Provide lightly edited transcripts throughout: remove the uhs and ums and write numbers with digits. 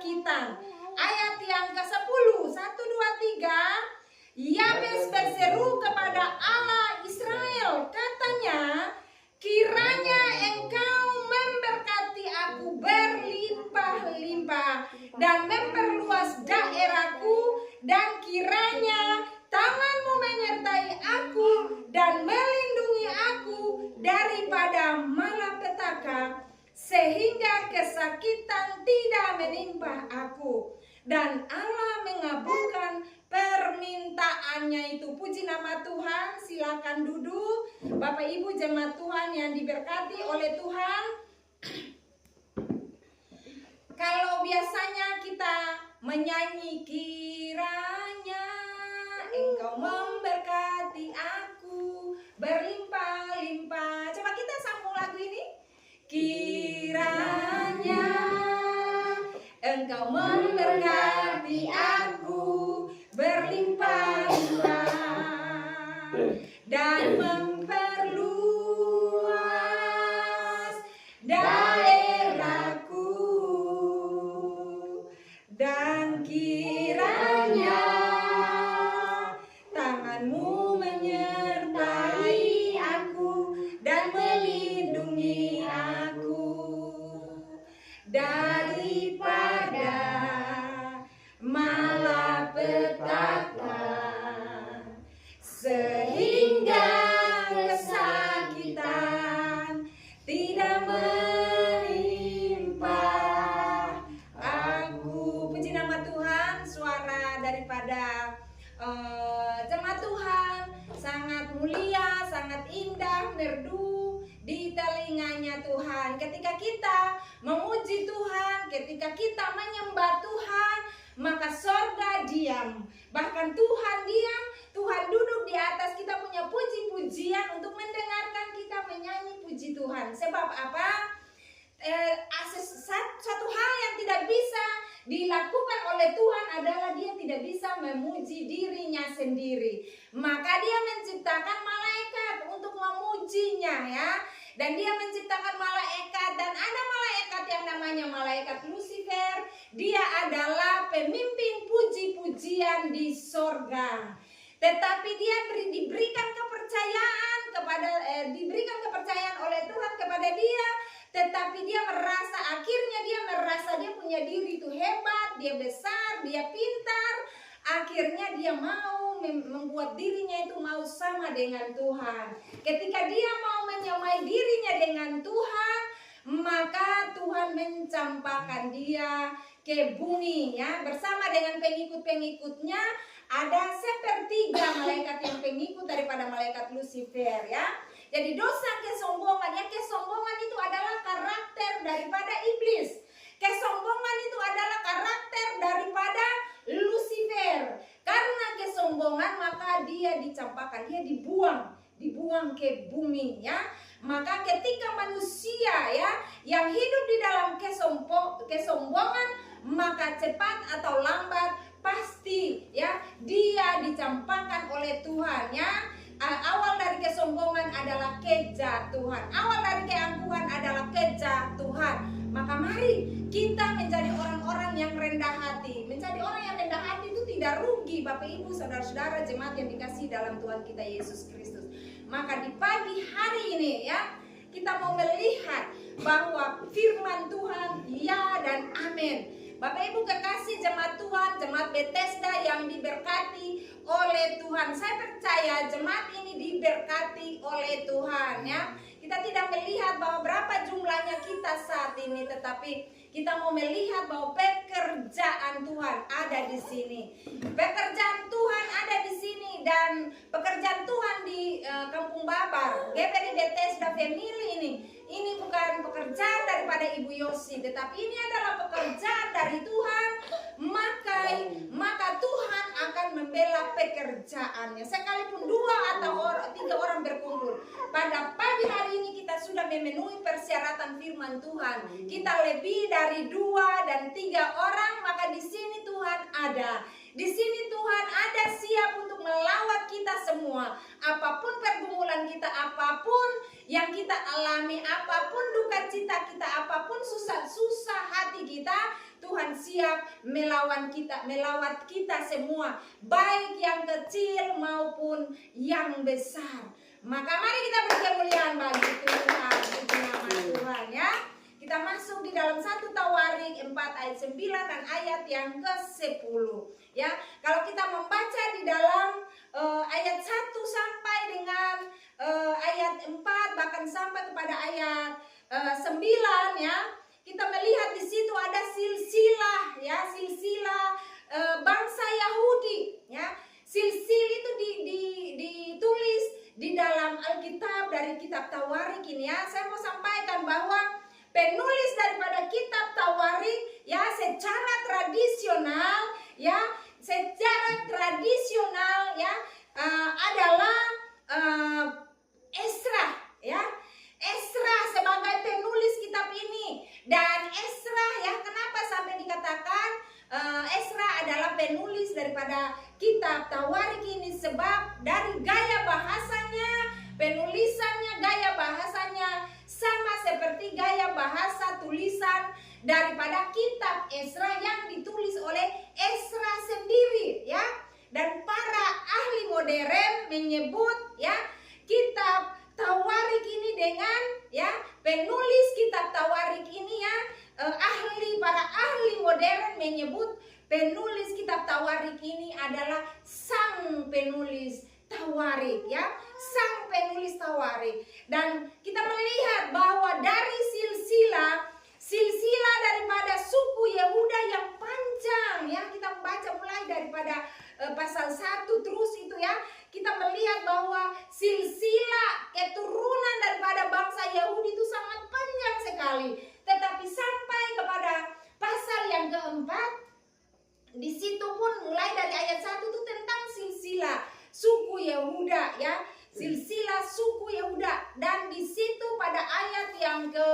kesakitan. Ayat yang ke-10, 1, 2, 3. Yabes berseru kepada Allah Israel, katanya, kiranya engkau memberkati aku berlimpah-limpah dan memperluas daerahku, dan kiranya tanganmu menyertai aku dan melindungi aku daripada malapetaka, sehingga kesakitan tidak menimpa aku. Dan Allah mengabulkan permintaannya itu. Puji nama Tuhan. Silakan duduk Bapak Ibu jemaat Tuhan yang diberkati oleh Tuhan. Kalau biasanya kita menyanyi, kiranya engkau memberkati aku berlimpah-limpah. Coba kita sambung lagu ini. Kiranya engkau memberkati aku berlimpah-limpah dan memperluas daerahku, dan kiranya tanganmu menyertai aku dan melindungi aku daripada malapetaka, sehingga kesakitan tidak menimpa aku. Puji nama Tuhan. Suara daripada jemaat Tuhan sangat mulia, sangat indah, merdu di telinganya Tuhan. Ketika kita memuji Tuhan, ketika kita menyembah Tuhan, maka sorga diam. Bahkan Tuhan diam, Tuhan duduk di atas. Kita punya puji-pujian untuk mendengarkan kita menyanyi puji Tuhan. Sebab apa? Satu hal yang tidak bisa dilakukan oleh Tuhan adalah dia tidak bisa memuji dirinya sendiri. Maka dia menciptakan malaikat untuk memujinya, ya. Dan dia menciptakan malaikat, dan ada malaikat yang namanya malaikat Lucifer. Dia adalah pemimpin puji-pujian di sorga. Tetapi dia diberikan kepercayaan diberikan kepercayaan oleh Tuhan kepada dia. Tetapi dia merasa dia punya diri itu hebat, dia besar, dia pintar. Akhirnya dia mau membuat dirinya itu mau sama dengan Tuhan. Ketika dia mau menyamai dirinya dengan Tuhan, maka Tuhan mencampakkan dia ke bumi, ya, bersama dengan pengikut-pengikutnya. Ada sepertiga malaikat yang pengikut daripada malaikat Lucifer, ya. Jadi dosa kesombongan, ya, kesombongan itu adalah karakter daripada iblis. Kesombongan itu adalah karakter daripada Lucifer. Karena kesombongan maka dia dicampakkan, dia dibuang ke bumi, ya. Maka ketika manusia, ya, yang hidup di dalam kesombongan, maka cepat atau lambat pasti, ya, dia dicampakkan oleh Tuhan, ya. Awal dari kesombongan adalah kejatuhan. Awal dari keangkuhan adalah kejatuhan. Maka mari kita menjadi orang-orang yang rendah hati. Menjadi orang yang rendah hati itu tidak rugi, Bapak Ibu, saudara-saudara jemaat yang dikasihi dalam Tuhan kita Yesus Kristus. Maka di pagi hari ini, ya, kita mau melihat bahwa firman Tuhan ya dan amin. Bapak Ibu kekasih jemaat Tuhan, jemaat Bethesda yang diberkati oleh Tuhan. Saya percaya jemaat ini diberkati oleh Tuhan, ya. Kita tidak melihat bahwa berapa jumlahnya kita saat ini, tetapi kita mau melihat bahwa pekerjaan Tuhan ada di sini. Pekerjaan Tuhan ada di sini, dan pekerjaan Tuhan di Kampung Babar, GPD Bethesda Family ini bukan pekerjaan daripada Ibu Yosi, tetapi ini adalah pekerjaan dari Tuhan. Maka Tuhan akan membela pekerjaannya. Sekalipun 2 atau 3 orang berkumpul, pada pagi hari ini kita sudah memenuhi persyaratan firman Tuhan. Kita lebih dari 2 dan 3 orang, maka di sini Tuhan ada. Di sini Tuhan ada siap untuk melawat kita semua. Apapun pergumulan kita, apapun yang kita alami, apapun duka cita kita, apapun susah hati kita, Tuhan siap melawat kita semua, baik yang kecil maupun yang besar. Maka mari kita beri kemuliaan bagi Tuhan, puji nama Tuhan ya. Kita masuk di dalam 1 Tawarik 4 ayat 9 dan ayat yang ke-10 ya. Kalau kita membaca di dalam ayat 1 sampai dengan ayat 4 bahkan sampai kepada ayat 9 ya, kita melihat di situ ada silsilah ya, silsilah bangsa Yahudi ya. Silsil itu ditulis di dalam Alkitab dari kitab Tawarik ini ya. Saya mau sampaikan bahwa penulis daripada kitab Tawarik ya secara tradisional ya, adalah Esra ya. Esra sebagai penulis kitab ini. Dan Esra ya, kenapa sampai dikatakan Esra adalah penulis daripada kitab Tawarik ini? Sebab dari gaya bahasanya, penulisannya, gaya bahasanya sama seperti gaya bahasa tulisan daripada kitab Esra yang ditulis oleh Esra sendiri ya. Dan para ahli modern menyebut ya kitab Tawarik ini dengan ya, penulis kitab Tawarik ini ya, para ahli modern menyebut penulis kitab Tawarik ini adalah sang penulis Tawarik ya, sang penulis Tawarik. Dan kita melihat bahwa dari silsilah daripada suku Yehuda yang panjang ya, kita membaca mulai daripada pasal 1 terus itu ya, kita melihat bahwa silsilah keturunan daripada bangsa Yahudi itu sangat panjang sekali. Tetapi sampai kepada pasal yang keempat, di situ pun mulai dari ayat 1 itu tentang silsilah suku Yehuda ya, silsilah suku Yehuda. Dan di situ pada ayat yang ke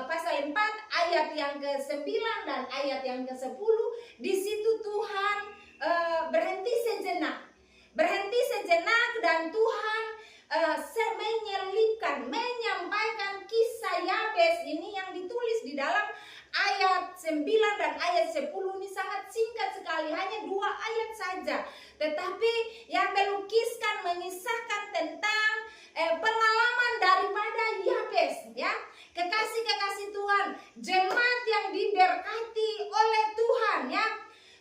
pasal 4 ayat yang ke-9 dan ayat yang ke-10, di situ Tuhan berhenti sejenak dan Tuhan menyampaikan kisah Yabes ini yang ditulis di dalam ayat 9 dan ayat 10 ini sangat singkat sekali, hanya 2 ayat saja. Tetapi yang melukiskan, mengisahkan tentang pengalaman daripada Yabes ya, kekasih-kekasih Tuhan, jemaat yang diberkati oleh Tuhan ya.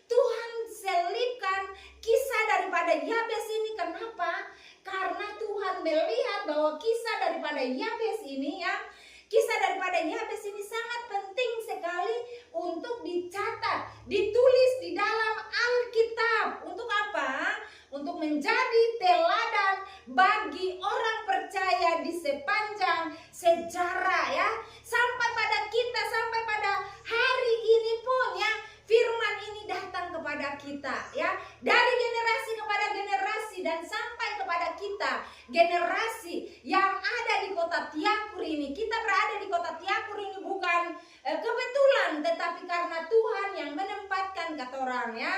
Tuhan selipkan kisah daripada Yabes ini. Kenapa? Karena Tuhan melihat bahwa kisah daripada Yabes ini ya, kisah daripada Yabes ini sangat penting sekali untuk dicatat, ditulis di dalam Alkitab. Untuk apa? Untuk menjadi teladan bagi orang percaya di sepanjang sejarah ya. Sampai pada kita, sampai pada hari ini pun ya, firman ini datang kepada kita ya, dari generasi kepada generasi dan sampai kepada kita, generasi yang ada di kota Tiakur ini. Kita berada di kota Tiakur ini bukan kebetulan, tetapi karena Tuhan yang menempatkan kata orang ya.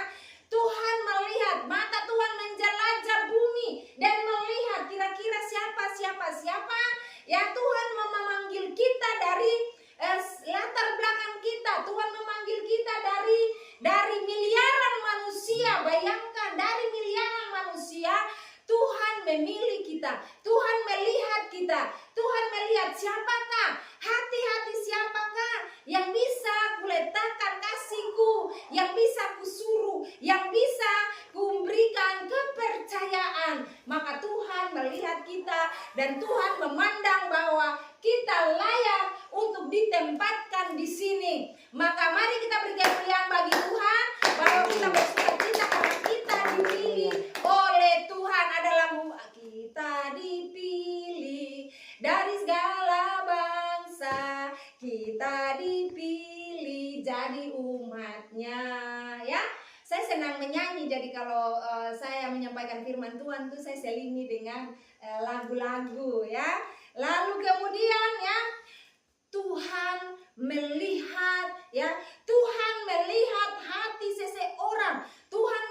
Tuhan melihat, mata Tuhan menjelajah bumi dan melihat kira-kira siapa ya. Tuhan memanggil kita dari latar belakang kita. Tuhan memanggil kita dari miliaran manusia. Bayangkan, dari miliaran manusia Tuhan memilih kita. Tuhan melihat kita. Tuhan melihat siapakah, hati-hati siapakah yang bisa kuletakkan kasihku, yang bisa kusuruh, yang bisa kuberikan kepercayaan. Maka Tuhan melihat kita dan Tuhan memandang bahwa kita layak untuk ditempatkan di sini. Maka mari kita beri kemuliaan bagi Tuhan, bahwa kita bersukacita karena kita dipilih oleh Tuhan. Adalah kita dipilih dari segala bangsa, kita dipilih jadi umatnya ya. Saya senang menyanyi, jadi kalau saya menyampaikan firman Tuhan tuh saya selingi dengan lagu-lagu ya. Lalu kemudian ya, Tuhan melihat ya, Tuhan melihat hati seseorang, Tuhan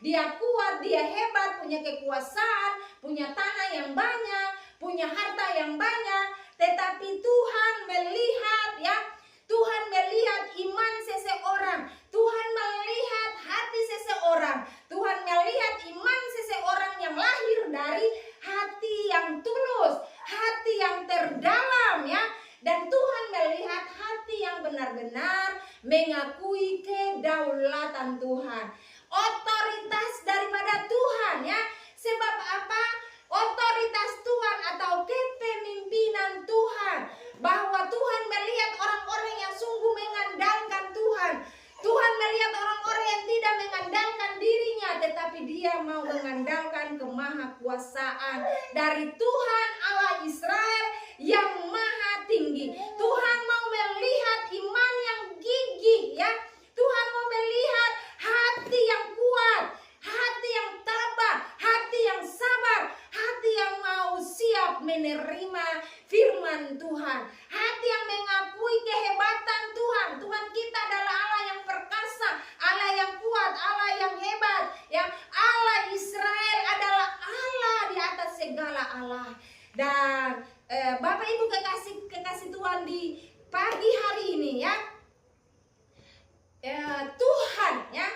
dia kuat, dia hebat, punya kekuasaan, punya tanah yang banyak, punya harta yang banyak. Tetapi Tuhan melihat ya, Tuhan melihat iman seseorang, Tuhan melihat hati seseorang, Tuhan melihat iman seseorang yang lahir dari hati yang tulus, hati yang terdalam ya. Dan Tuhan melihat hati yang benar-benar mengakui kedaulatan Tuhan, otoritas daripada Tuhan ya. Sebab apa? Otoritas Tuhan atau kepemimpinan Tuhan, bahwa Tuhan melihat orang-orang yang sungguh mengandalkan Tuhan. Tuhan melihat orang-orang yang tidak mengandalkan dirinya, tetapi dia mau mengandalkan kemahakuasaan dari Tuhan Allah Israel yang maha tinggi. Tuhan mau melihat iman yang gigih ya. Tuhan mau melihat hati yang kuat, hati yang tabah, hati yang sabar, hati yang mau siap menerima firman Tuhan, hati yang mengakui kehebatan Tuhan. Tuhan kita adalah Allah yang perkasa, Allah yang kuat, Allah yang hebat ya. Allah Israel adalah Allah di atas segala Allah. Dan Bapak Ibu kekasih Tuhan, di pagi hari ini ya, Tuhan ya,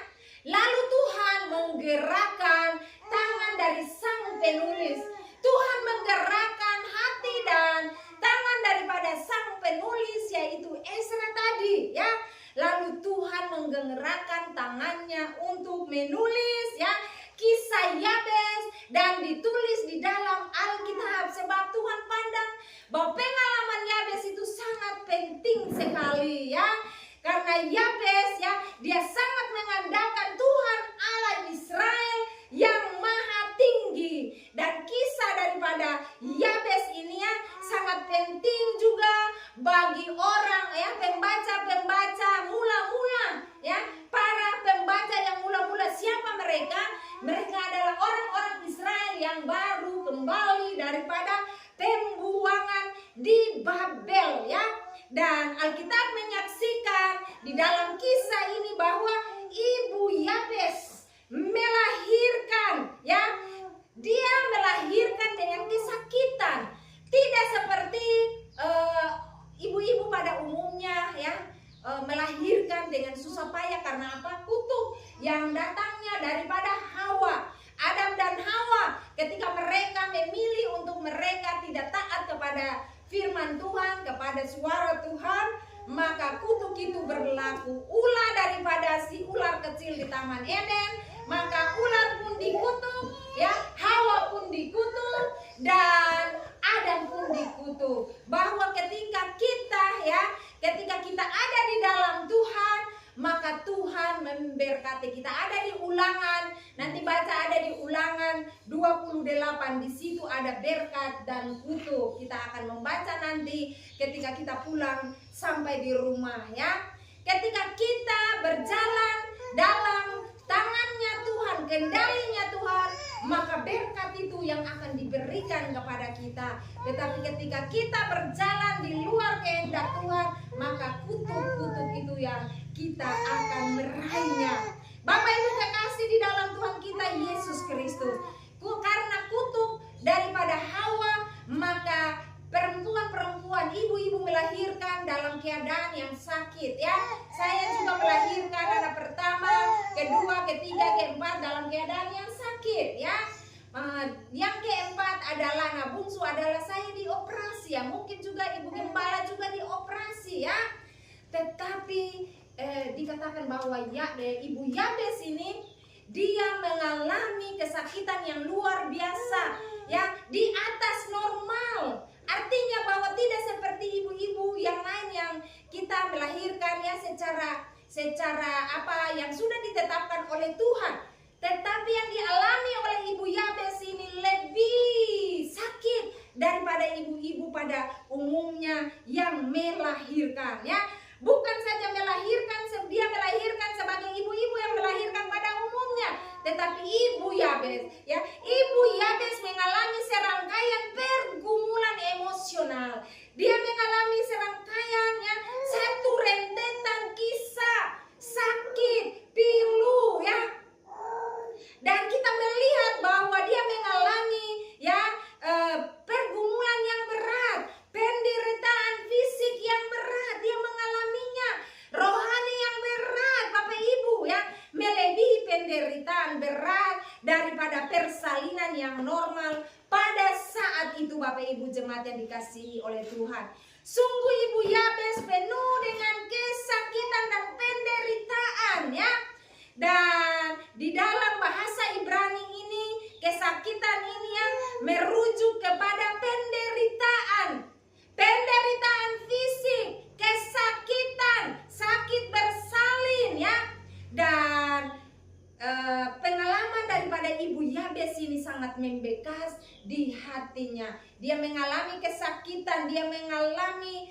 lalu Tuhan menggerakkan tangan dari sang penulis. Tuhan menggerakkan hati dan tangan daripada sang penulis, yaitu Ezra tadi ya. Lalu Tuhan menggerakkan tangannya untuk menulis ya kisah Yabes, dan ditulis di dalam Alkitab. Sebab Tuhan pandang bahwa pengalaman Yabes itu sangat penting sekali ya. Karena Yabes ya, dia sangat mengandalkan Tuhan Allah Israel yang maha tinggi. Dan kisah daripada Yabes ini ya sangat penting juga bagi orang ya, pembaca-pembaca mula-mula ya. Para pembaca yang mula-mula, siapa mereka? Mereka adalah orang-orang Israel yang baru kembali daripada pembuangan di Babel ya. Dan Alkitab menyaksikan di dalam kisah ini bahwa ibu Yabes melahirkan ya. Dia melahirkan dengan kesakitan, tidak seperti ibu-ibu pada umumnya ya, melahirkan dengan susah payah. Karena apa? Kutuk yang datangnya daripada Hawa. Adam dan Hawa ketika mereka memilih untuk mereka tidak taat kepada firman Tuhan, kepada suara Tuhan, maka kutuk itu berlaku. Ulah daripada si ular kecil di Taman Eden, maka ular pun dikutuk ya, Hawa pun dikutuk, dan Adam pun dikutuk. Bahwa ketika kita ada di dalam Tuhan, maka Tuhan memberkati kita. Ada di Ulangan, nanti baca, ada di Ulangan 28, di situ ada berkat dan kutuk. Kita akan membaca nanti ketika kita pulang sampai di rumah ya. Ketika kita berjalan dalam tangannya Tuhan, kendalinya Tuhan, maka berkat itu yang akan diberikan kepada kita. Tetapi ketika kita berjalan di luar kehendak Tuhan, maka kutuk-kutuk itu yang kita akan meraihnya. Bapak Ibu kekasih di dalam Tuhan kita Yesus Kristus, karena kutuk daripada Hawa, maka perempuan-perempuan, ibu-ibu melahirkan dalam keadaan yang sakit ya. Saya juga melahirkan anak pertama, kedua, ketiga, keempat dalam keadaan yang sakit ya. Yang keempat adalah, nah bungsu adalah saya dioperasi ya. Mungkin juga ibu gembala juga dioperasi ya. Tetapi dikatakan bahwa ibu Yabes ini dia mengalami kesakitan yang luar biasa ya, di atas normal. Artinya bahwa tidak seperti ibu-ibu yang lain yang kita melahirkan ya secara apa yang sudah ditetapkan oleh Tuhan. Tetapi yang dialami oleh ibu Yabes ini lebih sakit daripada ibu-ibu pada umumnya yang melahirkan ya. Bukan saja melahirkan, dia melahirkan sebagai ibu-ibu yang melahirkan pada umumnya, tetapi ibu Yabes ya, ibu Yabes mengalami serangkaian pergumulan emosional. Dia mengalami serangkaian ya, satu rentetan kisah sakit, pilu ya. penderitaan berat, daripada persalinan yang normal pada saat itu, Bapak Ibu jemaat yang dikasihi oleh Tuhan. Sungguh ibu Yabes penuh dengan kesakitan dan penderitaan ya. Dan di dalam bahasa Ibrani ini, kesakitan ini yang merujuk kepada penderitaan. Penderitaan fisik, kesakitan, sakit bersalin ya. Dan pengalaman daripada ibu Yabes ini sangat membekas di hatinya. Dia mengalami kesakitan, dia mengalami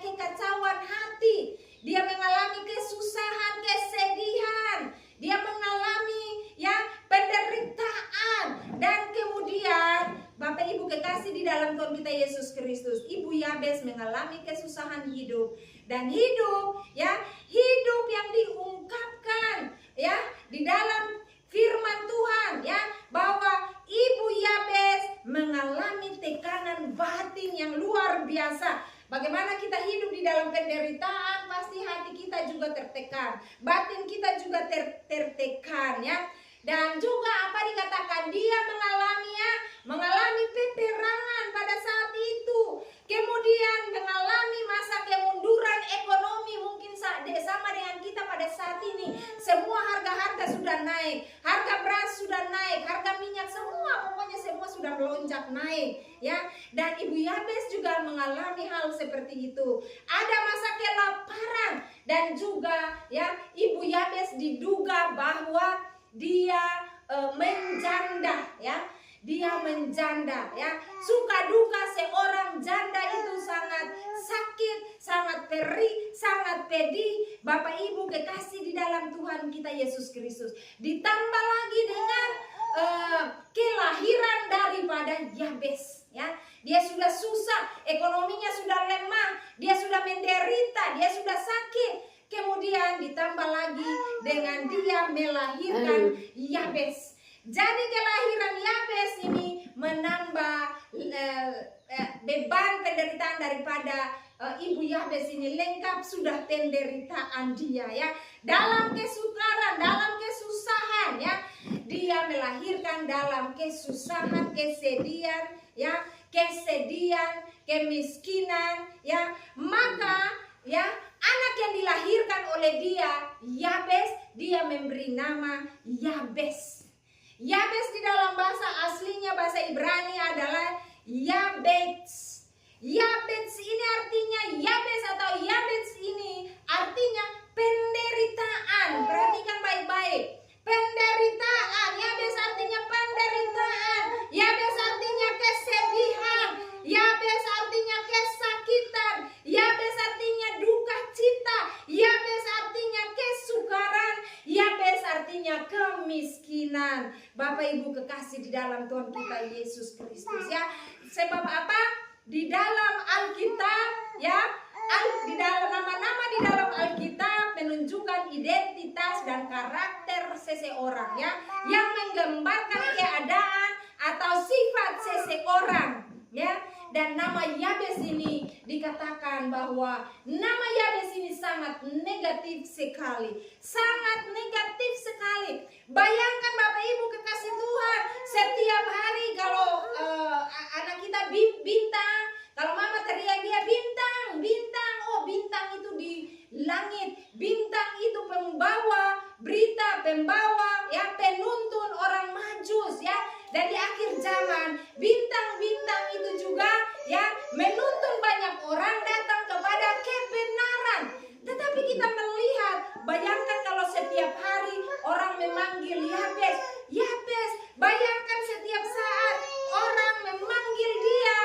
kekacauan hati, dia mengalami kesusahan, kesedihan, dia mengalami ya penderitaan. Dan kemudian Bapak Ibu kekasih di dalam Tuhan kita Yesus Kristus, ibu Yabes mengalami kesusahan hidup, dan hidup yang diungkapkan ya di dalam firman Tuhan ya, bahwa ibu Yabes mengalami tekanan batin yang luar biasa. Bagaimana kita hidup di dalam penderitaan, pasti hati kita juga tertekan, batin kita juga tertekan ya. Dan juga apa dikatakan, dia mengalami peperangan pada saat itu. Kemudian mengalami masa kemunduran ekonomi, mungkin sama dengan kita pada saat ini. Semua harga-harga sudah naik, harga beras sudah naik, harga minyak, pokoknya semua sudah melonjak naik ya. Dan ibu Yabes juga mengalami hal seperti itu. Ada masa kelaparan, dan juga ya ibu Yabes diduga bahwa dia menjanda ya. Dia menjanda ya. Suka duka seorang janda itu sangat sakit, sangat perih, sangat pedih. Bapak Ibu kekasih di dalam Tuhan kita Yesus Kristus. Ditambah lagi dengan kelahiran daripada Yabes ya. Dia sudah susah, ekonominya sudah lemah, dia sudah menderita, dia sudah sakit. Kemudian ditambah lagi dengan dia melahirkan Yabes. Jadi kelahiran Yabes ini menambah beban penderitaan daripada ibu Yabes ini. Lengkap sudah penderitaan dia ya. Dalam kesukaran, dalam kesusahan ya. Dia melahirkan dalam kesusahan, kesedihan ya, kemiskinan ya. Maka ya, anak yang dilahirkan oleh dia, Yabes, dia memberi nama Yabes. Yabes di dalam bahasa aslinya, bahasa Ibrani adalah Yabes. Yabes ini artinya, Yabes atau Yabes ini artinya penderitaan. Perhatikan baik-baik. Penderitaan, Yabes artinya penderitaan. Yabes artinya kesedihan. Yabes artinya kesakitan. Yabes artinya duka cita. Yabes artinya kesukaran. Yabes artinya kemiskinan. Bapak Ibu kekasih di dalam Tuhan kita Yesus Kristus ya. Sebab apa? Di dalam Alkitab ya, di dalam nama-nama di dalam Alkitab menunjukkan identitas dan karakter seseorang ya, yang menggambarkan keadaan atau sifat seseorang ya. Dan nama Yabes ini dikatakan bahwa nama Yabes ini sangat negatif sekali. Sangat negatif sekali. Bayangkan Bapak Ibu kekasih Tuhan, setiap hari kalau anak kita bintang, kalau mama teriak dia bintang, bintang, oh bintang itu di langit. Bintang itu pembawa berita, pembawa ya, penuntun orang majus ya. Dan di akhir zaman bintang-bintang itu juga ya menuntun banyak orang datang kepada kebenaran. Tetapi kita melihat, bayangkan kalau setiap hari orang memanggil Yabes, Yabes. Bayangkan setiap saat orang memanggil dia,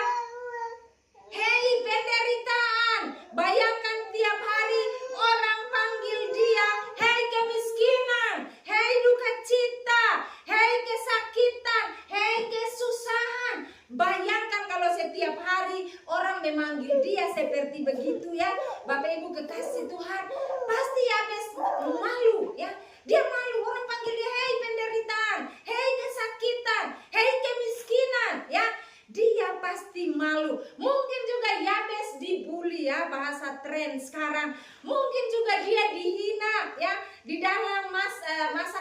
hei penderitaan. Bayangkan tiap hari orang panggil dia, hei kemiskinan, hei duka cita, hei kesakitan, hei kesusahan. Bayangkan kalau setiap hari orang memanggil dia seperti begitu ya. Bapak Ibu kekasih Tuhan, pasti Yabes malu ya. Dia malu, orang panggil dia hei penderitaan, hei kesakitan, hei kemiskinan ya. Dia pasti malu. Mungkin juga Yabes dibully ya, bahasa tren sekarang. Mungkin juga dia dihina ya di dalam masa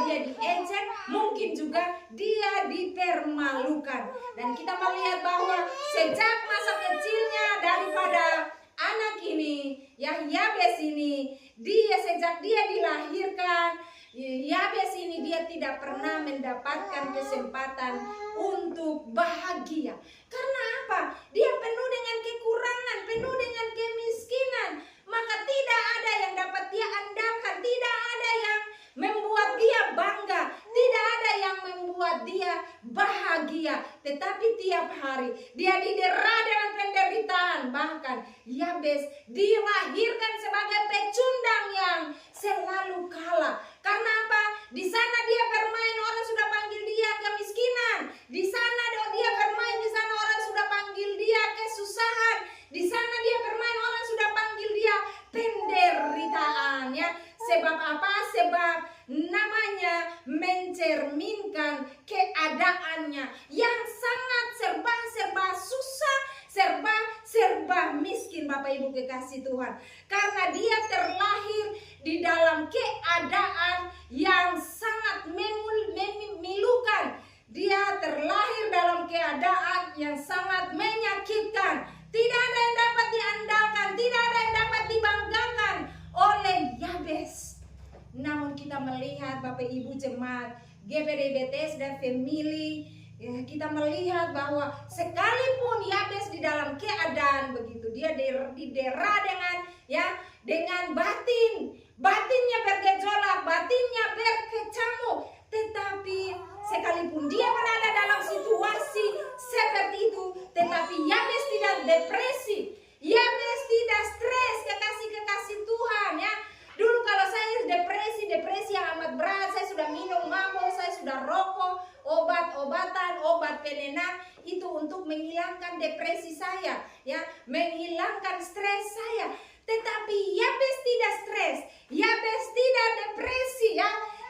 dia diejek, mungkin juga dia dipermalukan. Dan kita melihat bahwa sejak masa kecilnya daripada anak ini, Yabes ini, dia sejak dia dilahirkan, Yabes ini dia tidak pernah mendapatkan kesempatan untuk bahagia. Karena apa? Dia penuh dengan kekurangan, penuh dengan kemiskinan. Maka tidak ada yang dapat dia andalkan, tidak ada yang membuat dia bangga, tidak ada yang membuat dia bahagia. Tetapi tiap hari dia didera dengan penderitaan. Bahkan Yabes dilahirkan sebagai pecundang yang selalu kalah. Karena apa? Di sana dia bermain, orang sudah panggil dia kemiskinan. Di sana dia bermain, di sana orang sudah panggil dia kesusahan. Di sana dia bermain, orang sudah panggil dia penderitaan, ya. Sebab apa? Sebab namanya mencerminkan keadaannya yang sangat serba susah, serba miskin, Bapak Ibu kekasih Tuhan. Karena dia terlahir di dalam keadaan yang sangat memilukan. Dia terlahir dalam keadaan yang sangat menyakitkan. Tidak ada yang dapat diandalkan, tidak ada yang dapat dibanggakan oleh Yabes. Namun kita melihat Bapak Ibu jemaat GPD BTS dan family, ya, kita melihat bahwa sekalipun Yabes di dalam keadaan begitu, dia didera dengan batinnya bergejolak, batinnya berkecamuk. Tetapi sekalipun dia berada dalam situasi seperti itu, tetapi Yabes tidak depresi, Yabes tidak stres, kekasih Tuhan, ya. Dulu kalau saya depresi yang amat berat, saya sudah minum mabuk, saya sudah rokok, obat-obatan, obat penenang, itu untuk menghilangkan depresi saya, ya, menghilangkan stres saya. Tetapi Yabes tidak stres, Yabes tidak depresi, ya.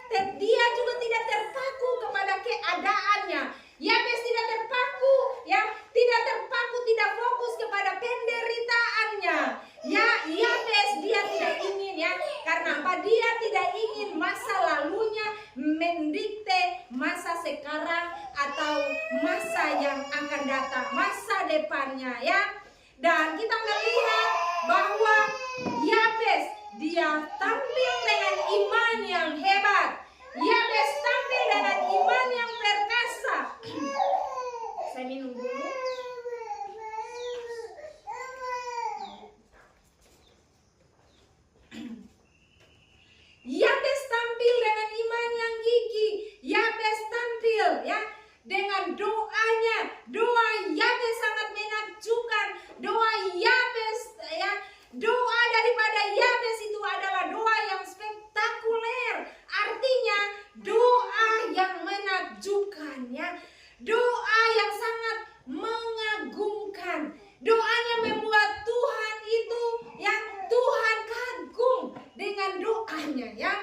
Dia juga tidak terpaku kepada keadaannya. Yabes tidak terpaku, ya, tidak terpaku, tidak fokus kepada penderitaannya. Ya, Yabes dia tidak ingin, ya, karena apa? Dia tidak ingin masa lalunya mendikte masa sekarang atau masa yang akan datang, masa depannya, ya. Dan kita melihat bahwa Yabes dia tampil dengan iman yang hebat. Yabes tampil dengan iman yang perkasa. Saya minum dulu. Yabes tampil dengan iman yang gigih. Yabes tampil, ya, dengan doanya. Doa Yabes sangat menakjubkan. Doa Yabes, ya, doa daripada Yabes itu adalah doa yang spektakuler. Artinya doa yang menakjubkan, ya. Doa yang sangat mengagumkan. Doanya membuat Tuhan itu, yang Tuhan kagum dengan doanya, ya.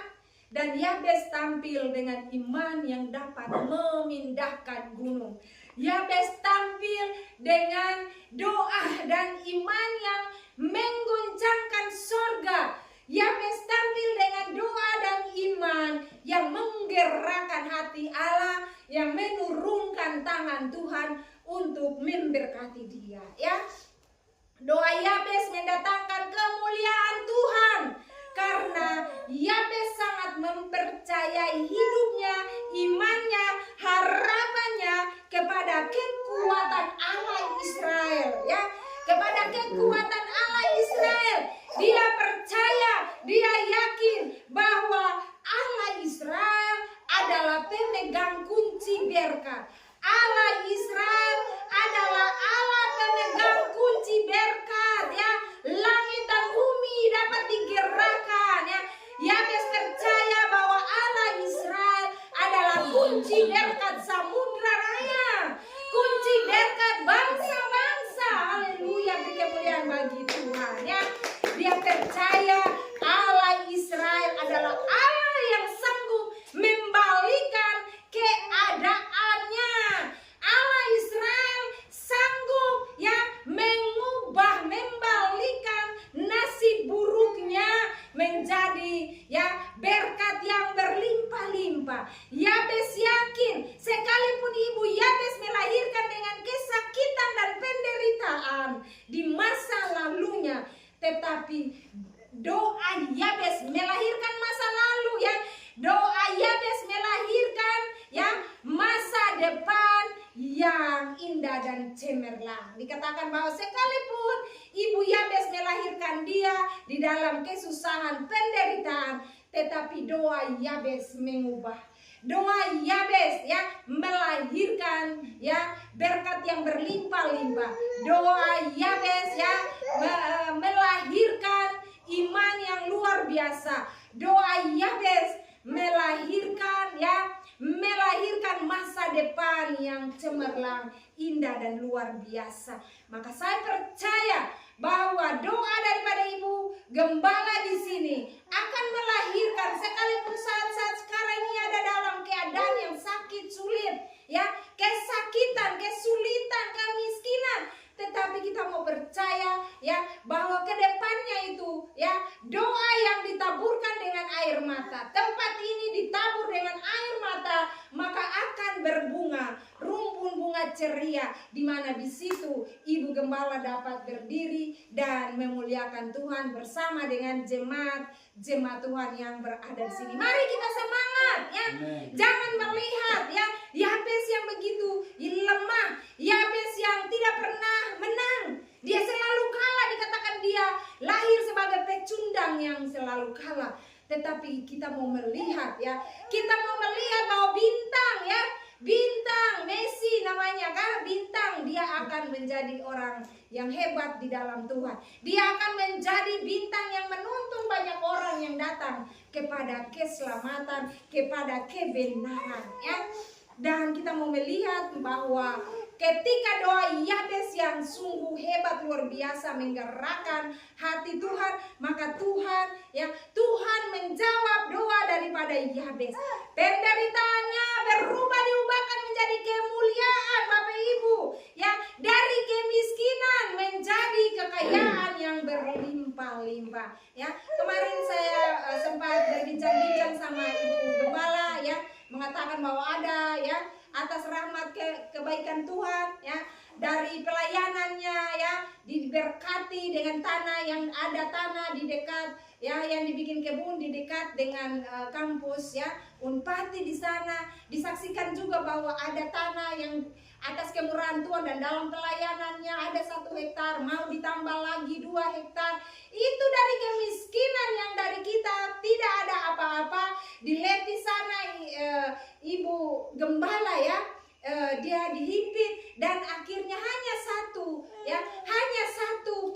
Dan Yabes tampil dengan iman yang dapat memindahkan gunung. Yabes tampil dengan doa dan iman yang mengguncangkan sorga. Yabes tampil dengan doa dan iman yang menggerakkan hati Allah, yang menurunkan tangan Tuhan untuk memberkati dia, ya. Doa Yabes mendatangkan kemuliaan Tuhan karena Yabes sangat mempercayai hidupnya, imannya, harapannya kepada kekuatan Allah Israel, ya, kepada kekuatan Allah Israel. Dia percaya, dia yakin bahwa Allah Israel adalah pemegang kunci berkat. Allah Israel adalah Allah pemegang kunci berkat, ya. Langit dan bumi dapat digerakkan, ya. Yabes percaya bahwa Allah Israel adalah kunci berkat samudra raya, kunci berkat bangsa-bangsa. Haleluya, beri kemuliaan bagi Tuhan, ya. Dia percaya Allah Israel adalah Allah yang sanggup membalikan keadaannya. Allah Israel sanggup, ya, membalikan nasib buruknya menjadi, ya, berkat yang berlimpah-limpah. Yabes yakin sekalipun ibu Yabes melahirkan dengan kesakitan dan penderitaan di masa lalunya, tetapi doa Yabes melahirkan masa lalu ya. Doa Yabes melahirkan ya masa depan yang indah dan cemerlang. Dikatakan bahwa sekalipun ibu Yabes melahirkan dia di dalam kesusahan, penderitaan, tetapi doa Yabes mengubah. Doa Yabes ya melahirkan ya berkat yang berlimpah-limpah. Doa Yabes ya melahirkan iman yang luar biasa. Doa Yabes melahirkan masa depan yang cemerlang, indah dan luar biasa. Maka saya percaya bahwa doa daripada Ibu Gembala di sini akan melahirkan, sekalipun saat-saat sekarang ini ada dalam keadaan yang sakit, sulit, ya, kesakitan, kesulitan, kemiskinan, tetapi kita mau percaya ya bahwa ke depannya itu ya doa yang ditaburkan dengan air mata, tempat ini ditabur dengan air mata, maka akan berbunga rumpun bunga ceria, di mana di situ Ibu Gembala dapat berdiri dan memuliakan Tuhan bersama dengan jemaat Tuhan yang berada di sini. Mari kita semangat ya. Jangan melihat ya Yabes yang begitu lemah, Yabes yang tidak pernah menang. Dia selalu kalah, dikatakan dia lahir sebagai pecundang yang selalu kalah. Tetapi kita mau melihat ya, kita mau melihat bahwa bintang ya, bintang Messi namanya kan, bintang, dia akan menjadi orang yang hebat di dalam Tuhan. Dia akan menjadi bintang yang menuntun banyak orang yang datang kepada keselamatan, kepada kebenaran ya. Dan kita mau melihat bahwa ketika doa Yabes yang sungguh hebat luar biasa menggerakkan hati Tuhan, maka Tuhan menjawab doa daripada Yabes. Penderitaannya diubahkan menjadi kemuliaan, Bapak Ibu, ya, dari kemiskinan menjadi kekayaan yang berlimpah-limpah. Ya, kemarin saya sempat berbincang-bincang sama Ibu Gembala ya, mengatakan bahwa ada ya atas rahmat kebaikan Tuhan ya, dari pelayanannya ya diberkati dengan tanah, yang ada tanah di dekat ya, yang dibikin kebun di dekat dengan kampus ya Unpati di sana. Disaksikan juga bahwa ada tanah yang atas kemurahan Tuhan, dan dalam pelayanannya ada 1 hektar, mau ditambah lagi 2 hektar. Itu dari kemiskinan yang dari kita tidak ada apa-apa. Dilihat di sana Ibu Gembala ya, dia dihimpit, dan akhirnya hanya satu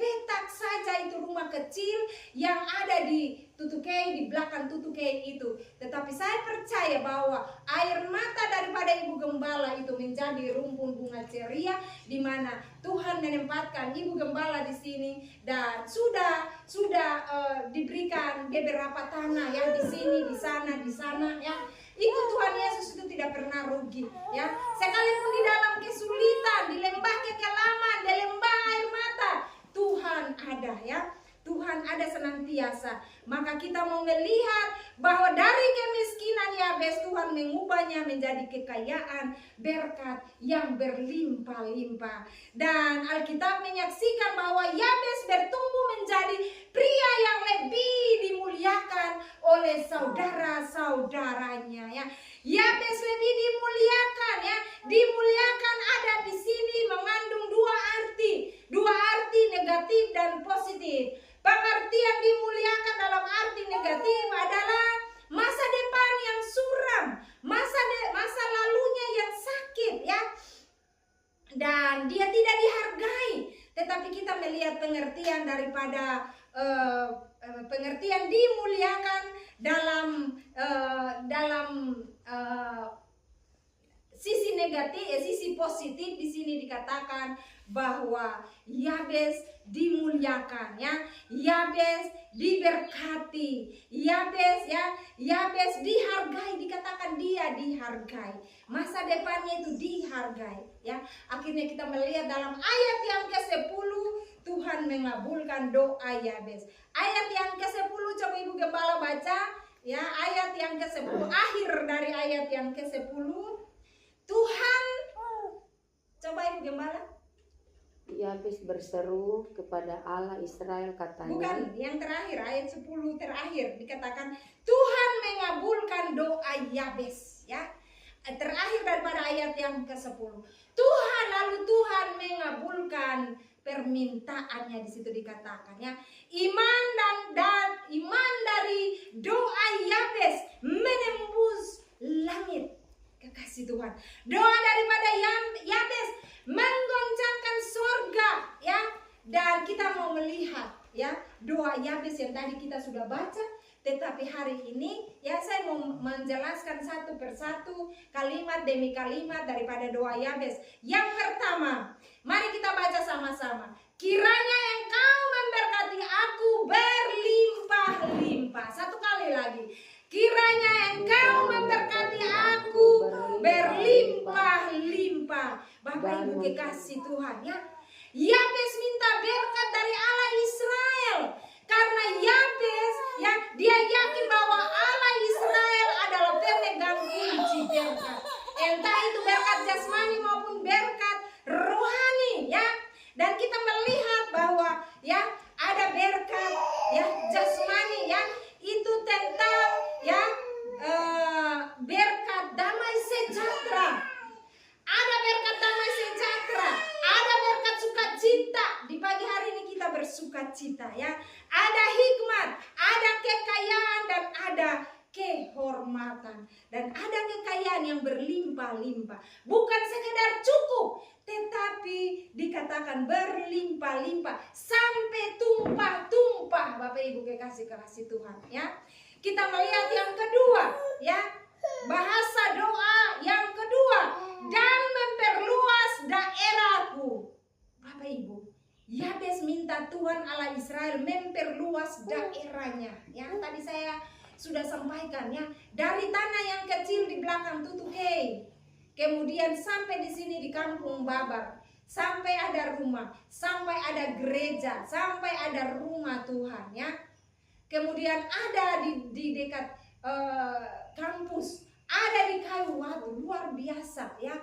petak saja, itu rumah kecil yang ada di Tutukei, di belakang Tutukei itu. Tetapi saya percaya bahwa air mata daripada Ibu Gembala itu menjadi rumpun bunga ceria, di mana Tuhan menempatkan Ibu Gembala di sini, dan sudah diberikan beberapa tanah ya, di sini, di sana ya. Ikut Tuhan Yesus itu tidak pernah rugi ya. Sekalipun di dalam kesulitan, di lembah kekelaman, di lembah air mata, Tuhan ada ya. Tuhan ada senantiasa. Maka kita mau melihat bahwa dari kemiskinan Yabes, Tuhan mengubahnya menjadi kekayaan, berkat yang berlimpah-limpah. Dan Alkitab menyaksikan bahwa Yabes bertumbuh menjadi pria yang lebih dimuliakan oleh saudara-saudaranya ya. Yabes lebih dimuliakan ya. Dimuliakan ada di sini mengandung dua arti negatif dan positif. Pengertian dimuliakan dalam arti negatif adalah masa depan yang suram, masa lalunya yang sakit ya, dan dia tidak dihargai. Tetapi kita melihat pengertian daripada pengertian dimuliakan dalam sisi negatif, sisi positif. Di sini dikatakan bahwa Yabes dimuliakan ya, Yabes diberkati, Yabes dihargai, dikatakan dia dihargai, masa depannya itu dihargai ya. Akhirnya kita melihat dalam ayat yang ke-10, Tuhan mengabulkan doa Yabes. Ayat yang ke-10 coba Ibu Gembala baca ya, ayat yang ke-10, akhir dari ayat yang yang ke-10. Tuhan, coba Ibu Gembala. Yabes berseru kepada Allah Israel, katanya. Bukan, yang terakhir, ayat 10 terakhir dikatakan Tuhan mengabulkan doa Yabes, ya. Terakhir daripada ayat yang ke-10. Tuhan, lalu Tuhan mengabulkan permintaannya, di situ dikatakan, ya. Iman iman dari doa Yabes menembus langit. Kekasih Tuhan, doa daripada Yabes menggoncangkan surga, ya. Dan kita mau melihat, ya, doa Yabes yang tadi kita sudah baca. Tetapi hari ini, ya, saya mau menjelaskan satu persatu, kalimat demi kalimat daripada doa Yabes. Yang pertama, mari kita baca sama-sama. Kiranya Engkau memberkati aku berlimpah-limpah. Satu kali lagi. Kiranya Engkau memberkati aku berlimpah-limpah. Bapak Ibu kekasih Tuhan, ya. Yabes minta berkat dari Allah Israel. Karena Yabes, ya, dia yakin bahwa Allah Israel adalah pemegang kunci berkat. Entah itu berkat jasmani maupun berkat rohani, ya. Dan kita melihat bahwa, ya, ada berkat, ya, jasmani, ya, itu tentang, ya, berkat damai sejahtera. Ada berkat damai sejahtera, ada berkat sukacita. Di pagi hari ini kita bersukacita, ya. Ada hikmat, ada kekayaan, dan ada kehormatan, dan ada kekayaan yang berlimpah-limpah. Bukan sekedar cukup, tetapi dikatakan berlimpah-limpah sampai tumpah-tumpah. Bapak Ibu kekasih Tuhan, ya. Kita melihat yang kedua, ya, bahasa doa yang kedua, dan memperluas daerahku. Bapak Ibu, Yabes minta Tuhan Allah Israel memperluas daerahnya. Yang tadi saya sudah sampaikan, ya, dari tanah yang kecil di belakang Tutukei, kemudian sampai di sini di kampung Babar, sampai ada rumah, sampai ada gereja, sampai ada rumah Tuhan, ya. Kemudian ada di dekat kampus, ada di kayu watu, luar biasa, ya.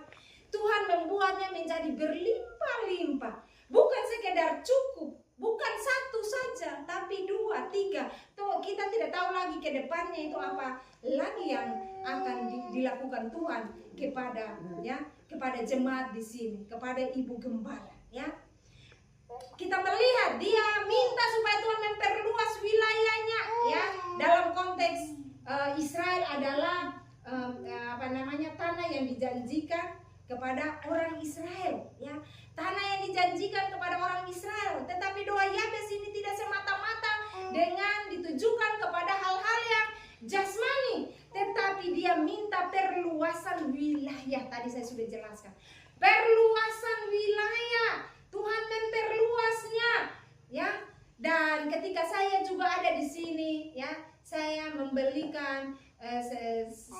Tuhan membuatnya menjadi berlimpah-limpah. Bukan sekedar cukup, bukan satu saja, tapi 2, 3. Tuh, kita tidak tahu lagi ke depannya itu apa lagi yang akan dilakukan Tuhan kepada, ya, kepada jemaat di sini, kepada Ibu Gembala, ya. Kita melihat dia minta supaya Tuhan memperluas wilayahnya, ya. Dalam konteks Israel adalah tanah yang dijanjikan kepada orang Israel, ya. Tanah yang dijanjikan kepada orang Israel. Tetapi doa Yabes ini tidak semata-mata dengan ditujukan kepada hal-hal yang jasmani, tetapi dia minta perluasan wilayah. Tadi saya sudah jelaskan, perluasan wilayah. Tuhan memperluasnya, ya. Dan ketika saya juga ada di sini, ya, saya membelikan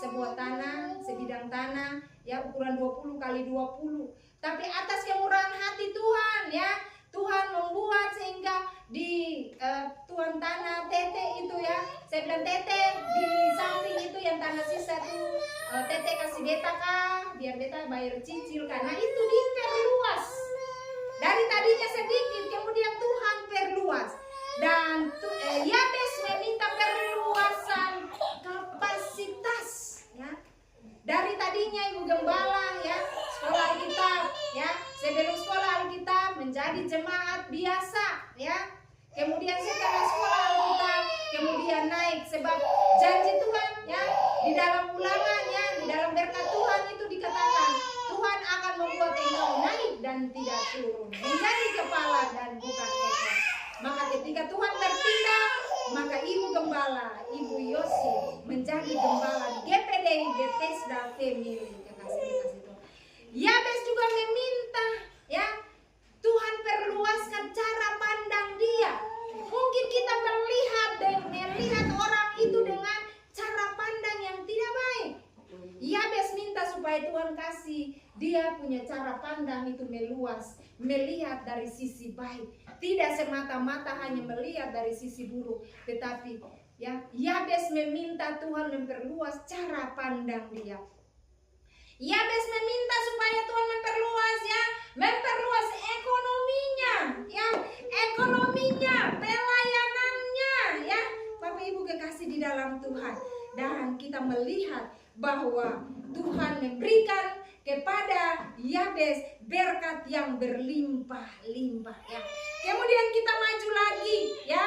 sebuah tanah, sebidang tanah, ya, ukuran 20 kali 20. Tapi atas kemurahan hati Tuhan, ya, Tuhan membuat sehingga di tuan tanah Tete itu, ya, saya bilang Tete, di samping itu yang tanah sisa itu Tete kasih beta kah, biar beta bayar cicil, karena itu diperluas. Dari tadinya sedikit, kemudian Tuhan perluas. Dan Yabes meminta perluasan kapasitas, ya. Dari tadinya Ibu Gembala, ya, sekolah Alkitab, ya, sebelum sekolah Alkitab menjadi jemaat biasa, ya. Kemudian setelah sekolah Alkitab, kemudian naik, sebab janji Tuhan, ya, di dalam Ulangan, ya, di dalam berkat Tuhan itu dikatakan Tuhan akan membuat engkau naik dan tidak turun, menjadi kepala dan bukan ekor. Maka ketika Tuhan bertindak, maka Ibu Gembala, Ibu Yosi menjadi gembala di GPDI Bethesda Family. Kasih Tuhan. Yabes juga meminta, ya, Tuhan perluaskan cara pandang dia. Mungkin kita melihat orang itu dengan cara pandang yang tidak baik. Yabes minta supaya Tuhan kasih dia punya cara pandang itu meluas, melihat dari sisi baik, tidak semata-mata hanya melihat dari sisi buruk, tetapi, ya, Yabes meminta Tuhan memperluas cara pandang dia. Yabes meminta supaya Tuhan memperluas ekonominya, ya, pelayanannya, ya. Bapak Ibu kekasih di dalam Tuhan. Dan kita melihat bahwa Tuhan memberikan kepada Yabes berkat yang berlimpah-limpah, ya. Kemudian kita maju lagi, ya.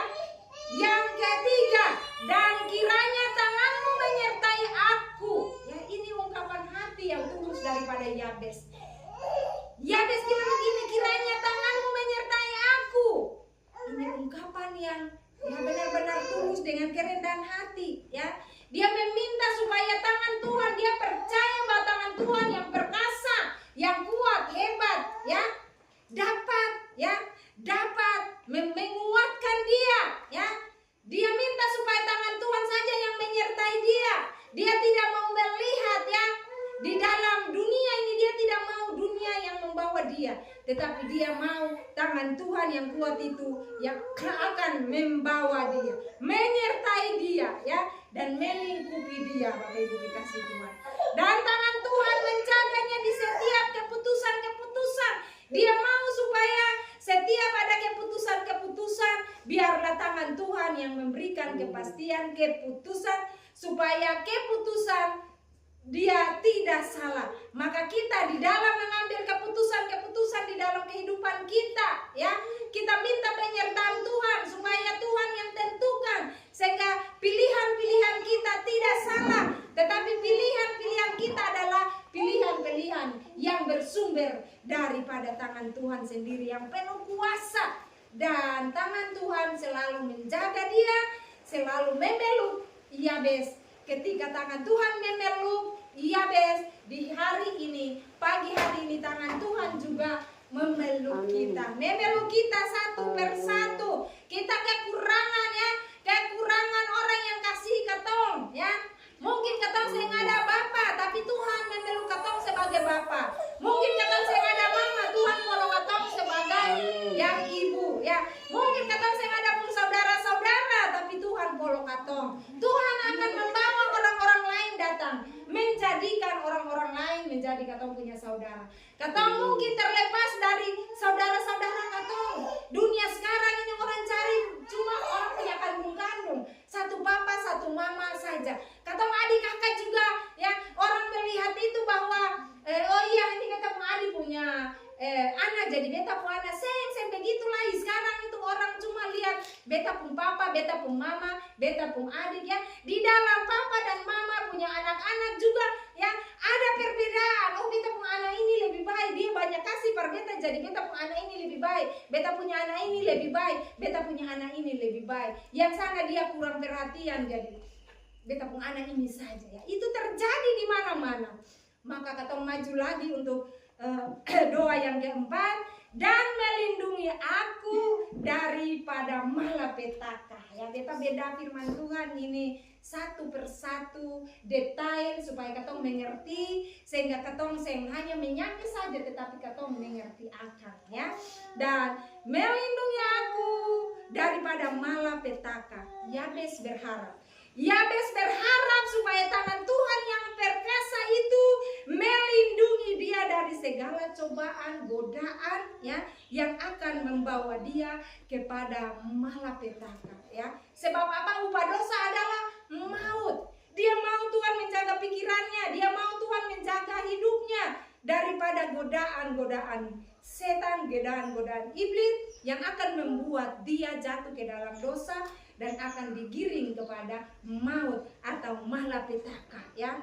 Yang ketiga, dan kiranya tanganmu menyertai aku. Ya, ini ungkapan hati yang tulus daripada Yabes. Yabes bilang begini, kiranya tanganmu menyertai aku. Ini ungkapan yang benar-benar tulus dengan kerendahan hati, ya. Dia meminta supaya tangan Tuhan, dia percaya bahwa tangan Tuhan yang perkasa, yang kuat, hebat, ya, dapat menguatkan dia, ya. Dia minta supaya tangan Tuhan saja yang menyertai dia. Dia tidak mau melihat, ya, di dalam dunia ini dia tidak mau dunia yang membawa dia, tetapi dia mau tangan Tuhan yang kuat itu yang akan membawa dia, menyertai dia, ya, dan melingkupi dia, Bapak Ibu dikasih Tuhan. Dan tangan Tuhan menjaganya di setiap keputusan-keputusan. Dia mau supaya setiap ada keputusan-keputusan, biarlah tangan Tuhan yang memberikan kepastian keputusan, supaya keputusan dia tidak salah. Maka kita di dalam mengambil keputusan-keputusan di dalam kehidupan kita, ya, kita minta penyertaan Tuhan supaya Tuhan yang tentukan, sehingga pilihan-pilihan kita tidak salah, tetapi pilihan-pilihan kita adalah pilihan-pilihan yang bersumber daripada tangan Tuhan sendiri yang penuh kuasa. Dan tangan Tuhan selalu menjaga dia, selalu memeluk Yabes. Ketika tangan Tuhan memeluk Yabes di hari ini, pagi hari ini, tangan Tuhan juga memeluk kita, satu persatu. Kita kekurangan, ya, kekurangan orang yang kasih ketong, ya. Mungkin ketong saya nggak ada bapa, tapi Tuhan memeluk ketong sebagai bapa. Mungkin ketong saya nggak ada mama, Tuhan meluk ketong sebagai yang ibu, ya. Mungkin ketong saya nggak ada pun saudara-saudara, tapi Tuhan meluk ketong. Tuhan akan membawa orang-orang lain datang, menjadikan orang-orang lain menjadi ketong punya saudara. Ketong mungkin terlepas dari saudara-saudara ketong. Dunia sekarang ini orang cari cuma orang punya kandung-kandung, satu papa, satu mama saja. Ketong adik kakak juga, ya, orang melihat itu bahwa oh iya ini ketong adik punya anak, jadi beta pun anak. Sen begitulah sekarang itu orang cuma lihat beta pun papa, beta pun mama, beta pun adik, ya. Di dalam papa dan mama punya anak-anak juga, ya, ada perbedaan. Oh, beta pun anak ini lebih baik, dia banyak kasih per beta, jadi beta pun anak ini lebih baik. Beta punya anak ini lebih baik, beta punya anak ini lebih baik. Yang sana dia kurang perhatian, jadi beta pun anak ini saja, ya. Itu terjadi di mana-mana. Maka ketong maju lagi untuk doa yang keempat, dan melindungi aku daripada malapetaka, ya. Beta beda firman Tuhan ini satu persatu detail supaya ketong mengerti, sehingga ketong hanya menyangka saja, tetapi ketong mengerti akan, ya. Dan melindungi aku daripada malapetaka. Yabes berharap supaya tangan Tuhan yang perkasa itu melindungi dia dari segala cobaan, godaan, ya, yang akan membawa dia kepada malapetaka, ya. Sebab apa? Upah dosa adalah maut. Dia mau Tuhan menjaga pikirannya, dia mau Tuhan menjaga hidupnya daripada godaan-godaan setan, godaan-godaan iblis yang akan membuat dia jatuh ke dalam dosa dan akan digiring kepada maut atau malapetaka, ya.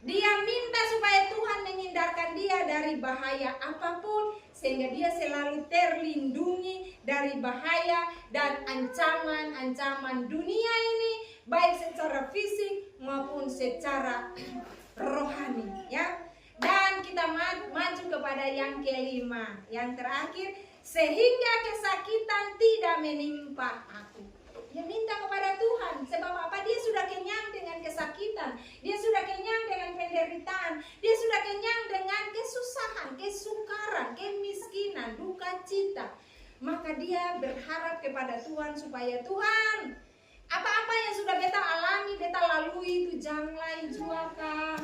Dia minta supaya Tuhan menghindarkan dia dari bahaya apapun, sehingga dia selalu terlindungi dari bahaya dan ancaman-ancaman dunia ini, baik secara fisik maupun secara rohani, ya. Dan kita maju kepada yang kelima, yang terakhir, sehingga kesakitan tidak menimpa aku. Dia minta kepada Tuhan, sebab apa? Dia sudah kenyang dengan kesakitan, dia sudah kenyang dengan penderitaan, dia sudah kenyang dengan kesusahan, kesukaran, kemiskinan, duka cita. Maka dia berharap kepada Tuhan supaya Tuhan, apa-apa yang sudah beta alami, beta lalui itu janganlah juaka.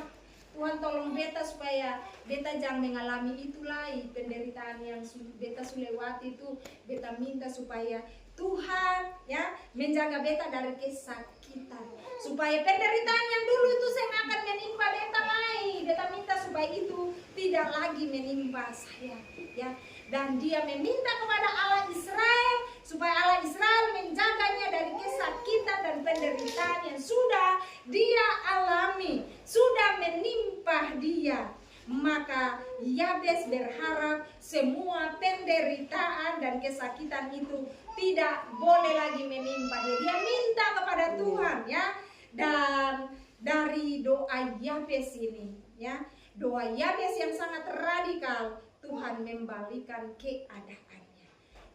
Tuhan Tuhan tolong beta supaya beta jangan mengalami itu lagi, penderitaan yang beta sudah lewati itu. Beta minta supaya Tuhan ya menjaga beta dari kesakitan, supaya penderitaan yang dulu itu saya akan menimpa beta lagi. Beta minta supaya itu tidak lagi menimpa saya ya. Dan dia meminta kepada Allah Israel supaya Allah Israel menjaganya dari kesakitan dan penderitaan yang sudah dia alami, sudah menimpa dia. Maka Yabes berharap semua penderitaan dan kesakitan itu tidak boleh lagi menimpa dia. Dia minta kepada Tuhan ya. Dan dari doa Yabes ini ya, doa Yabes yang sangat radikal, Tuhan membalikan keadaannya.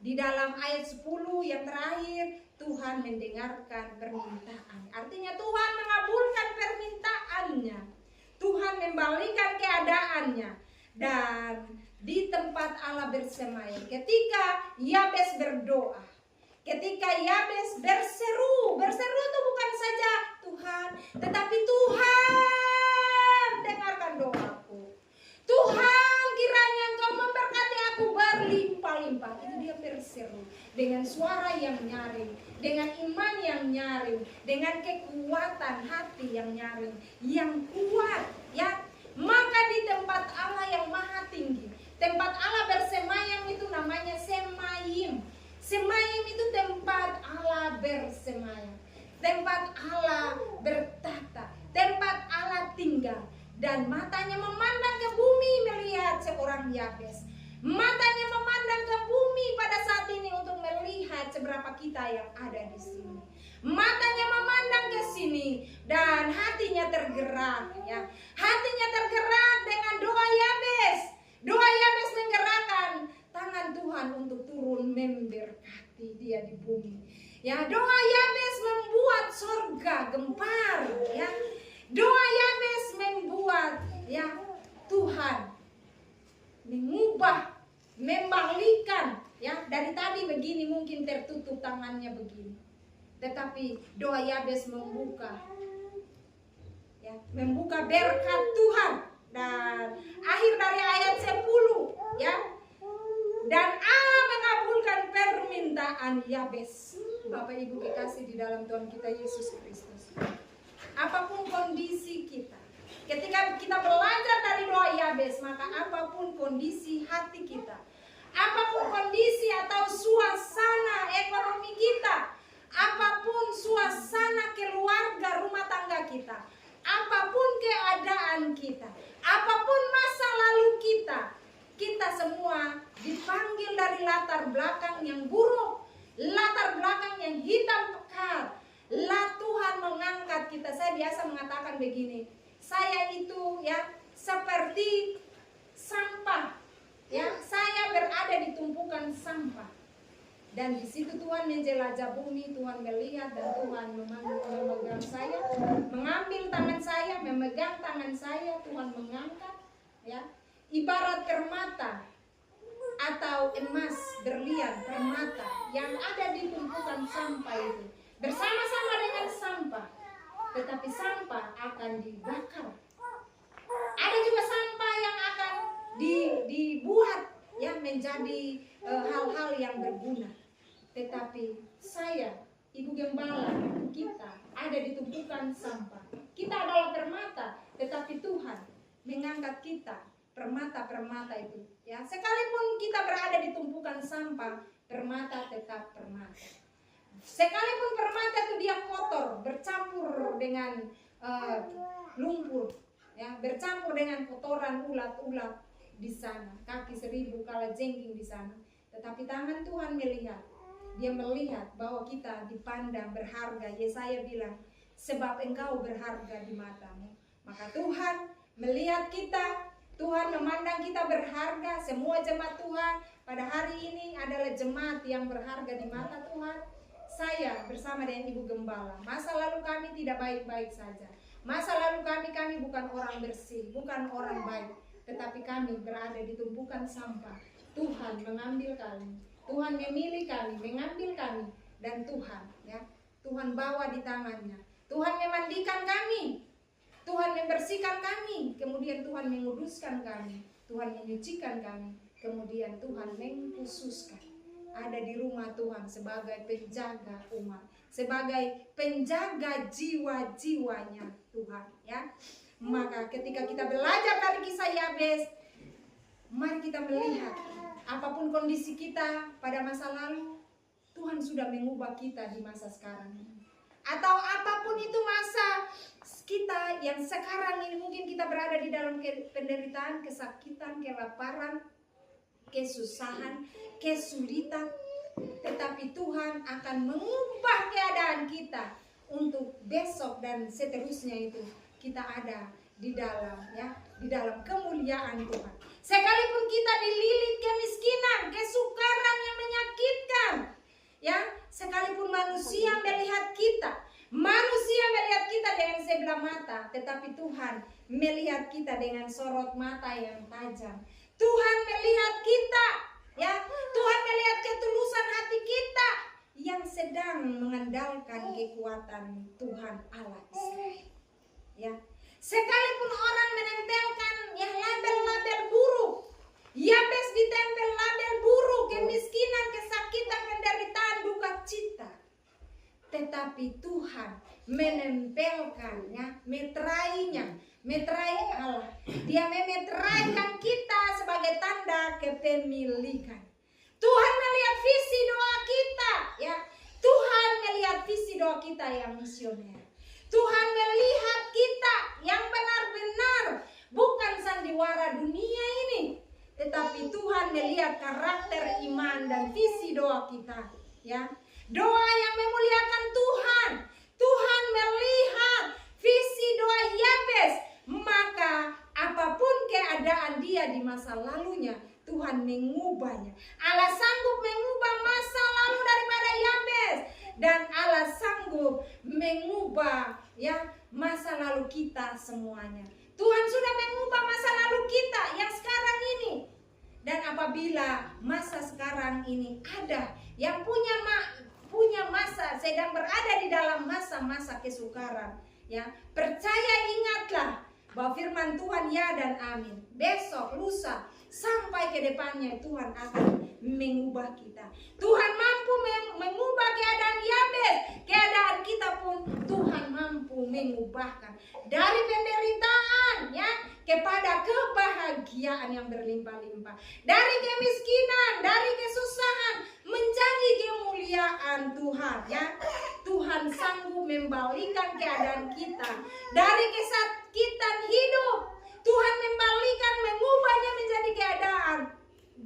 Di dalam ayat 10 yang terakhir, Tuhan mendengarkan permintaan. Artinya Tuhan mengabulkan permintaannya. Tuhan membalikan keadaannya. Dan di tempat Allah bersemayam, ketika Yabes berdoa, ketika Yabes berseru itu bukan saja Tuhan, tetapi Tuhan dengarkan doaku. Tuhan, kiranya Engkau memberkati aku berlimpah-limpah. Itu dia berseru dengan suara yang nyaring, dengan iman yang nyaring, dengan kekuatan hati yang nyaring, yang kuat ya. Maka di tempat Allah yang maha tinggi, tempat Allah bersemayam itu namanya Semayim. Semayim itu tempat Allah bersemayam, tempat Allah bertata, tempat Allah tinggal. Dan matanya memandang ke bumi melihat seorang Yabes. Matanya memandang ke bumi pada saat ini untuk melihat seberapa kita yang ada di sini. Matanya memandang ke sini dan hatinya tergerak ya. Hatinya tergerak dengan doa Yabes. Doa Yabes menggerakkan tangan Tuhan untuk turun memberkati dia di bumi. Ya, doa Yabes membuat surga gempar ya. Doa Yabes membuat ya Tuhan mengubah, membalikan ya. Dari tadi begini mungkin tertutup tangannya begini, tetapi doa Yabes membuka ya, membuka berkat Tuhan. Dan akhir dari ayat 10 ya, dan Allah mengabulkan permintaan Yabes. Bapak Ibu kekasih di dalam Tuhan kita Yesus Kristus, apapun kondisi kita, ketika kita belajar dari doa Yabes, maka apapun kondisi hati kita, apapun kondisi atau suasana ekonomi kita, apapun suasana keluarga rumah tangga kita, apapun keadaan kita, apapun masa lalu kita, kita semua dipanggil dari latar belakang yang buruk, latar belakang yang hitam pekat. Lah Tuhan mengangkat kita. Saya biasa mengatakan begini, saya itu ya seperti sampah ya, saya berada di tumpukan sampah. Dan di situ Tuhan menjelajah bumi, Tuhan melihat dan Tuhan memegang saya, mengambil tangan saya, memegang tangan saya, Tuhan mengangkat ya. Ibarat permata atau emas berlian permata yang ada di tumpukan sampah itu, bersama-sama dengan sampah, tetapi sampah akan dibakar. Ada juga sampah yang akan dibuat ya menjadi hal-hal yang berguna. Tetapi saya, Ibu Gembala, kita ada di tumpukan sampah. Kita adalah permata, tetapi Tuhan mengangkat kita, permata-permata itu ya. Sekalipun kita berada di tumpukan sampah, permata tetap permata. Sekalipun permata itu dia kotor, bercampur dengan lumpur ya, bercampur dengan kotoran ulat-ulat di sana, kaki 1000 kalajengking di sana, tetapi tangan Tuhan melihat. Dia melihat bahwa kita dipandang berharga. Yesaya bilang, sebab engkau berharga di matamu. Maka Tuhan melihat kita, Tuhan memandang kita berharga. Semua jemaat Tuhan pada hari ini adalah jemaat yang berharga di mata Tuhan. Saya bersama dengan Ibu Gembala, masa lalu kami tidak baik-baik saja. Masa lalu kami bukan orang bersih, bukan orang baik, tetapi kami berada di tumpukan sampah. Tuhan mengambil kami, Tuhan memilih kami, mengambil kami, dan Tuhan ya, Tuhan bawa di tangannya. Tuhan memandikan kami, Tuhan membersihkan kami, kemudian Tuhan menguduskan kami, Tuhan menyucikan kami, kemudian Tuhan mengkhususkan. Ada di rumah Tuhan sebagai penjaga umat, sebagai penjaga jiwa-jiwanya Tuhan, ya. Maka ketika kita belajar dari kisah Yabes, mari kita melihat apapun kondisi kita pada masa lalu, Tuhan sudah mengubah kita di masa sekarang. Atau apapun itu masa kita yang sekarang ini, mungkin kita berada di dalam penderitaan, kesakitan, kelaparan, kesusahan, kesulitan, tetapi Tuhan akan mengubah keadaan kita untuk besok dan seterusnya itu kita ada di dalam, ya, di dalam kemuliaan Tuhan. Sekalipun kita dililit kemiskinan, kesukaran yang menyakitkan, ya, sekalipun manusia melihat kita dengan sebelah mata, tetapi Tuhan melihat kita dengan sorot mata yang tajam. Tuhan melihat kita, ya, Tuhan melihat ketulusan hati kita yang sedang mengandalkan kekuatan Tuhan Allah Israel. Ya, sekalipun orang menempelkan yang label-label buruk, Yabes ditempel label buruk, kemiskinan, kesakitan, penderitaan, duka cita, tetapi Tuhan menempelkannya, meterai Allah. Dia memeteraikan kita sebagai tanda kepemilikan. Tuhan melihat visi doa kita, ya. Tuhan melihat visi doa kita yang misioner. Tuhan melihat kita yang benar-benar bukan sandiwara dunia ini, tetapi Tuhan melihat karakter iman dan visi doa kita, ya. Doa yang memuliakan Tuhan. Tuhan melihat visi doa Yabes, maka apapun keadaan dia di masa lalunya, Tuhan mengubahnya. Allah sanggup mengubah masa lalu daripada Yabes, dan Allah sanggup mengubah, ya, masa lalu kita semuanya. Tuhan sudah mengubah masa lalu kita yang sekarang ini. Dan apabila masa sekarang ini ada yang punya masa, sedang berada di dalam masa-masa kesukaran, ya, percaya, ingatlah bahwa firman Tuhan ya dan amin. Besok, lusa, sampai ke depannya Tuhan akan mengubah kita. Tuhan mampu mengubah keadaan Yabes, keadaan kita pun Tuhan mampu mengubahkan dari penderitaan, ya, kepada kebahagiaan yang berlimpah-limpah, dari kemiskinan, dari kesusahan menjadi kemuliaan Tuhan, ya. Tuhan sanggup membalikan keadaan kita dari kesakitan hidup. Tuhan membalikan, mengubahnya menjadi keadaan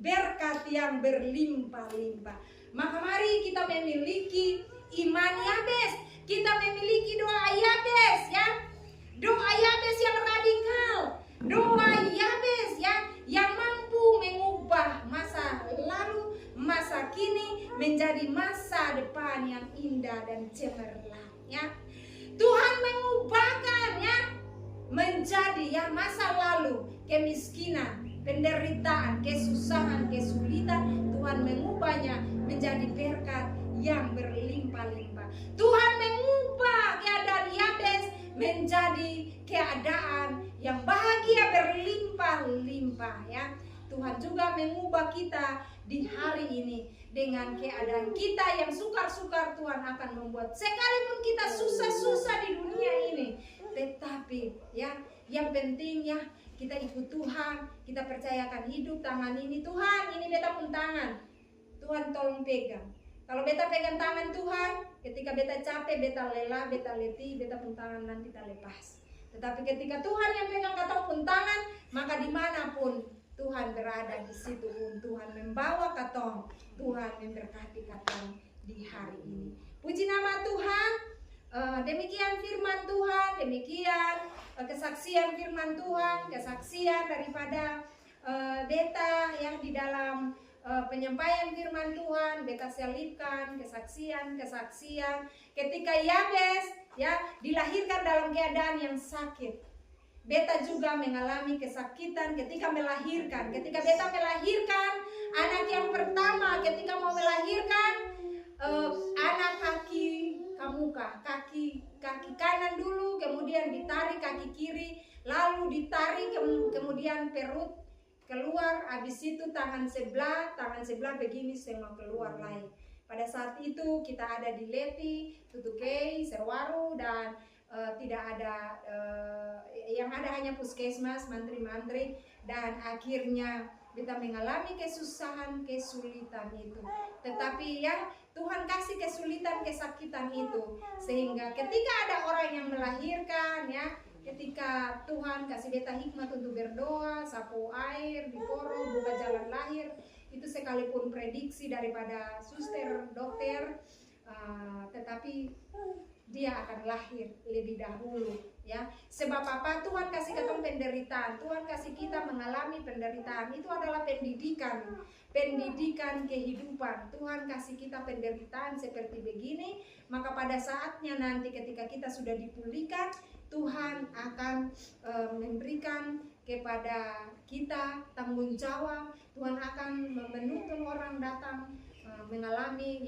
berkat yang berlimpah-limpah. Maka mari kita memiliki iman Yabes, kita memiliki doa Yabes, ya. Doa Yabes yang radikal, doa Yabes, ya, yang mampu mengubah masa lalu, masa kini menjadi masa depan yang indah dan cemerlang, ya. Tuhan mengubahkannya menjadi, ya, masa lalu kemiskinan, penderitaan, kesusahan, kesulitan, Tuhan mengubahnya menjadi berkat yang berlimpah-limpah. Tuhan mengubah keadaan Yabes menjadi keadaan yang bahagia berlimpah-limpah, ya. Tuhan juga mengubah kita di hari ini dengan keadaan kita yang sukar-sukar. Tuhan akan membuat, sekalipun kita susah-susah di dunia ini, tetapi, ya, yang penting, ya, kita ikut Tuhan, kita percayakan hidup tangan ini. Tuhan, ini beta pun tangan, Tuhan tolong pegang. Kalau beta pegang tangan Tuhan, ketika beta capek, beta lelah, beta letih, beta pun tangan nanti kita lepas. Tetapi ketika Tuhan yang pegang katong pun tangan, maka dimanapun Tuhan berada, di situ pun Tuhan membawa katong. Tuhan memberkati katong di hari ini. Puji nama Tuhan. Demikian firman Tuhan, demikian kesaksian firman Tuhan, kesaksian daripada beta yang di dalam penyampaian firman Tuhan. Beta selipkan kesaksian ketika Yabes, ya, dilahirkan dalam keadaan yang sakit. Beta juga mengalami kesakitan ketika melahirkan. Ketika beta melahirkan anak yang pertama, ketika mau melahirkan anak kaki muka, kaki kanan dulu, kemudian ditarik kaki kiri, lalu ditarik kemudian perut keluar, habis itu tangan sebelah begini semua keluar lagi. Pada saat itu kita ada di Leti, Tutukei, Serwaru, dan tidak ada yang ada hanya puskesmas, mantri-mantri, dan akhirnya kita mengalami kesusahan, kesulitan itu. Tetapi ya Tuhan kasih kesulitan, kesakitan itu, sehingga ketika ada orang yang melahirkan, ya, ketika Tuhan kasih beta hikmat untuk berdoa, sapu air di poro, buka jalan lahir, itu sekalipun prediksi daripada suster, dokter, tetapi dia akan lahir lebih dahulu, ya. Sebab apa? Tuhan kasih kita penderitaan, Tuhan kasih kita mengalami penderitaan. Itu adalah pendidikan kehidupan. Tuhan kasih kita penderitaan seperti begini, maka pada saatnya nanti ketika kita sudah dipulihkan, Tuhan akan memberikan kepada kita tanggung jawab. Tuhan akan menuntun orang datang mengalami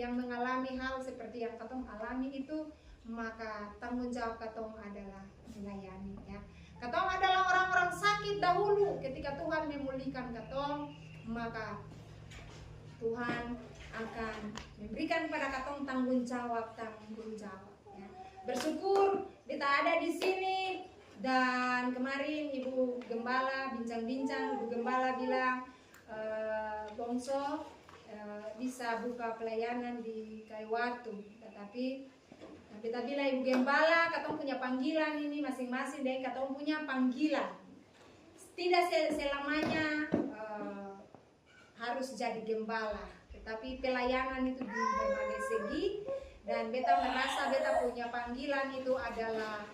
hal seperti yang katong alami itu, maka tanggung jawab katong adalah melayani, ya. Katong adalah orang-orang sakit dahulu, ketika Tuhan memulihkan katong, maka Tuhan akan memberikan kepada katong tanggung jawab, ya. Bersyukur kita ada di sini, dan kemarin Ibu Gembala bincang-bincang, Ibu Gembala bilang Bongso bisa buka pelayanan di Kaiwatu, tetapi kita bilang Ibu Gembala, katong punya panggilan ini masing-masing, dan katong punya panggilan. Tidak selamanya harus jadi gembala, tetapi pelayanan itu di berbagai segi, dan beta merasa beta punya panggilan itu adalah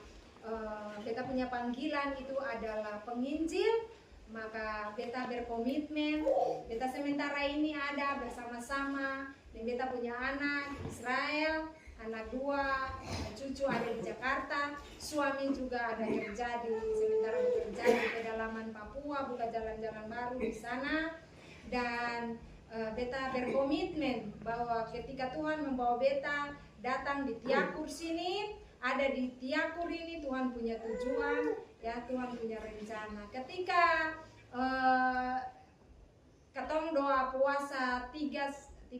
penginjil. Maka beta berkomitmen, beta sementara ini ada bersama-sama, dan beta punya anak Israel, anak 2, cucu ada di Jakarta, suami juga ada kerja sementara bekerja di pedalaman Papua, buka jalan-jalan baru di sana. Dan beta berkomitmen bahwa ketika Tuhan membawa beta datang di Tiakur sini, ada di Tiakur ini Tuhan punya tujuan, ya, Tuhan punya rencana. Ketika katong doa puasa 3-4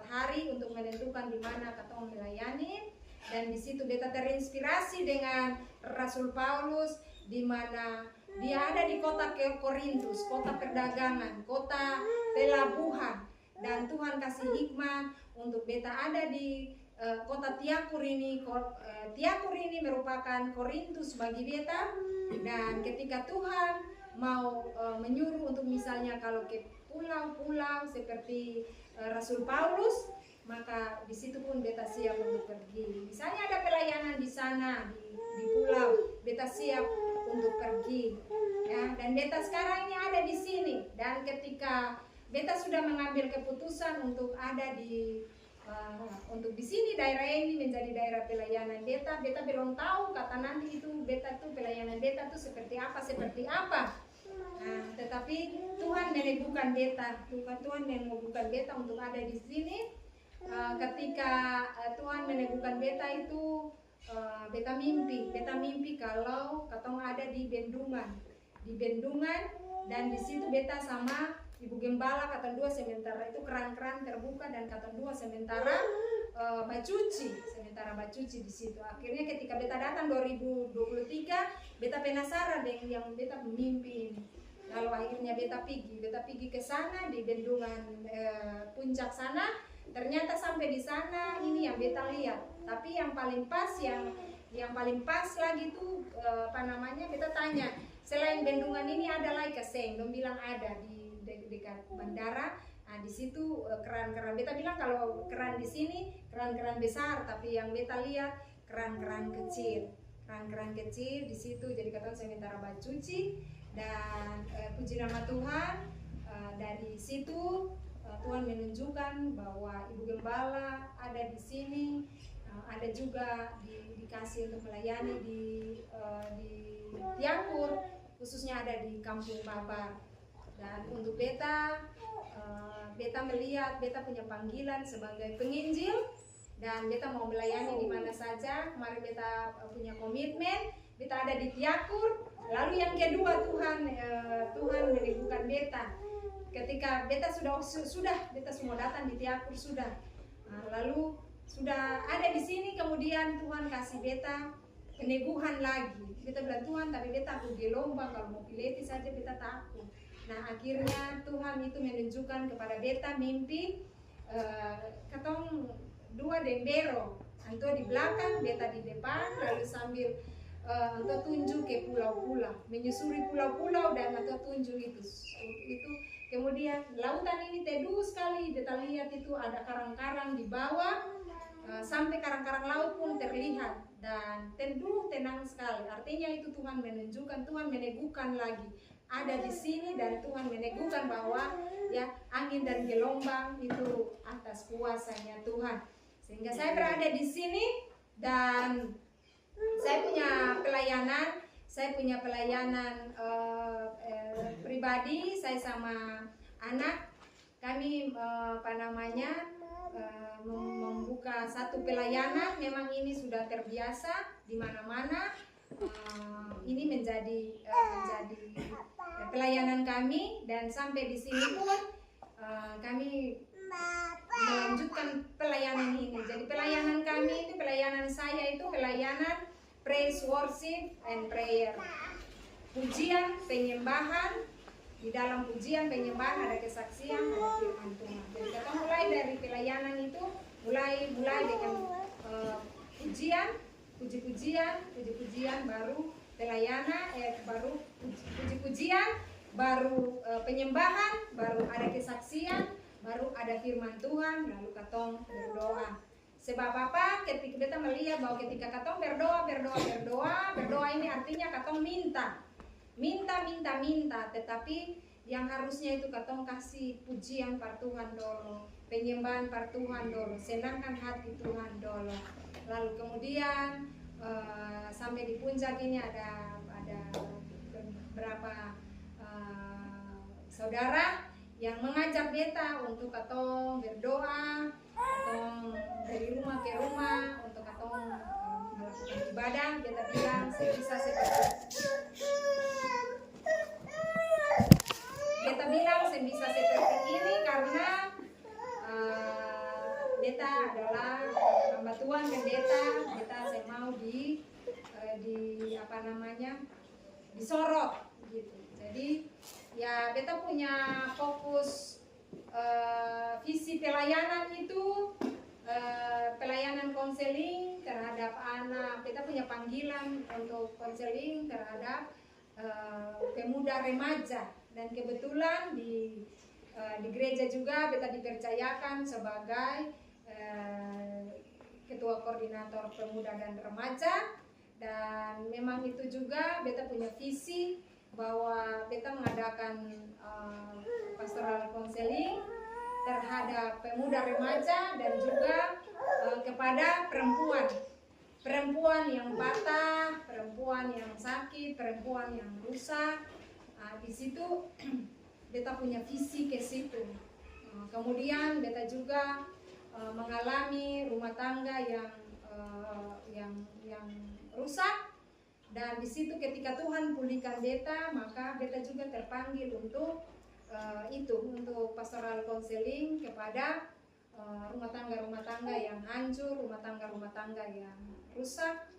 hari untuk menentukan di mana katong melayani, dan di situ beta terinspirasi dengan Rasul Paulus, di mana dia ada di kota Korintus, kota perdagangan, kota pelabuhan, dan Tuhan kasih hikmat untuk beta ada di kota Tiakur ini. Tiakur ini merupakan Korintus bagi beta, dan ketika Tuhan mau menyuruh untuk misalnya kalau ke pulau-pulau seperti Rasul Paulus, maka di situ pun beta siap untuk pergi. Misalnya ada pelayanan di sana di pulau, beta siap untuk pergi, ya. Dan beta sekarang ini ada di sini, dan ketika beta sudah mengambil keputusan untuk ada untuk di sini, daerah ini menjadi daerah pelayanan beta belum tahu kata nanti itu beta tuh pelayanan beta tuh seperti apa. Nah, tetapi Tuhan meneguhkan beta, untuk ada di sini. Ketika Tuhan meneguhkan beta itu, beta mimpi kalau katong ada di Bendungan, dan di situ beta sama Ibu Gembala kata 2 sementara itu keran-keran terbuka, dan kata 2 sementara bacuci di situ. Akhirnya ketika beta datang 2023, beta penasaran dengan yang beta mimpi ini. Lalu akhirnya beta pergi ke sana di Bendungan puncak sana. Ternyata sampai di sana ini yang beta lihat. Tapi yang paling pas lagi tuh beta tanya, selain Bendungan ini ada lagi Kaseng? Dong bilang ada di dekat bandara. Nah, di situ keran-keran. Beta bilang kalau keran di sini keran-keran besar, tapi yang beta lihat keran-keran kecil. Keran-keran kecil di situ. Jadi kata sementara bacuci, dan puji nama Tuhan, dari situ Tuhan menunjukkan bahwa Ibu Gembala ada di sini, ada juga dikasih untuk melayani di Tiakur, khususnya ada di Kampung Babar. Dan untuk beta melihat beta punya panggilan sebagai penginjil, dan beta mau melayani di mana saja. Kemarin beta punya komitmen, beta ada di Tiakur. Lalu yang kedua Tuhan meneguhkan beta. Ketika beta beta semua datang di Tiakur sudah. Lalu sudah ada di sini, kemudian Tuhan kasih beta peneguhan lagi. Beta bilang Tuhan, tapi beta aku gelombang, kalau mau pilih saja beta takut. Nah akhirnya Tuhan itu menunjukkan kepada beta mimpi katong dua dembero, anto di belakang, beta di depan, lalu sambil anto tunjuk ke pulau-pulau, menyusuri pulau-pulau dan anto tunjuk itu. Kemudian lautan ini teduh sekali, beta lihat itu ada karang-karang di bawah, sampai karang-karang laut pun terlihat dan teduh tenang sekali. Artinya itu Tuhan menunjukkan, Tuhan meneguhkan lagi ada di sini, dan Tuhan meneguhkan bahwa ya angin dan gelombang itu atas kuasanya Tuhan. Sehingga saya berada di sini dan saya punya pelayanan pribadi. Saya sama anak kami membuka satu pelayanan. Memang ini sudah terbiasa di mana-mana. Ini menjadi pelayanan kami, dan sampai di sini pun kami melanjutkan pelayanan ini. Jadi pelayanan kami itu, pelayanan saya itu pelayanan praise, worship, and prayer. Pujian, penyembahan. Di dalam pujian, penyembahan ada kesaksian, ada firman Tuhan. Jadi kita mulai dari pelayanan itu, mulai dengan pujian, puji-pujian, baru pelayanan, baru puji-pujian, baru penyembahan, baru ada kesaksian, baru ada firman Tuhan, lalu katong berdoa. Sebab apa? Ketika kita melihat bahwa ketika katong berdoa ini artinya katong minta, tetapi yang harusnya itu katong kasih pujian par Tuhan dulu, penyembahan par Tuhan dulu, senangkan hati Tuhan dulu. Lalu kemudian sampai di puncak ini ada beberapa saudara yang mengajak beta untuk katong berdoa, katong dari rumah ke rumah untuk katong melakukan ibadah. Beta bilang sebisa seperti ini karena beta adalah hamba Tuhan, dan beta saya mau disorot gitu. Jadi ya beta punya fokus visi pelayanan itu pelayanan konseling terhadap anak. Beta punya panggilan untuk konseling terhadap pemuda remaja, dan kebetulan di gereja juga beta dipercayakan sebagai ketua koordinator pemuda dan remaja. Dan memang itu juga beta punya visi bahwa beta mengadakan pastoral counseling terhadap pemuda remaja dan juga kepada perempuan yang patah, perempuan yang sakit, perempuan yang rusak. Di situ beta punya visi ke situ. Kemudian beta juga mengalami rumah tangga yang rusak, dan di situ ketika Tuhan pulihkan beta, maka beta juga terpanggil untuk untuk pastoral counseling kepada rumah tangga yang hancur, rumah tangga yang rusak,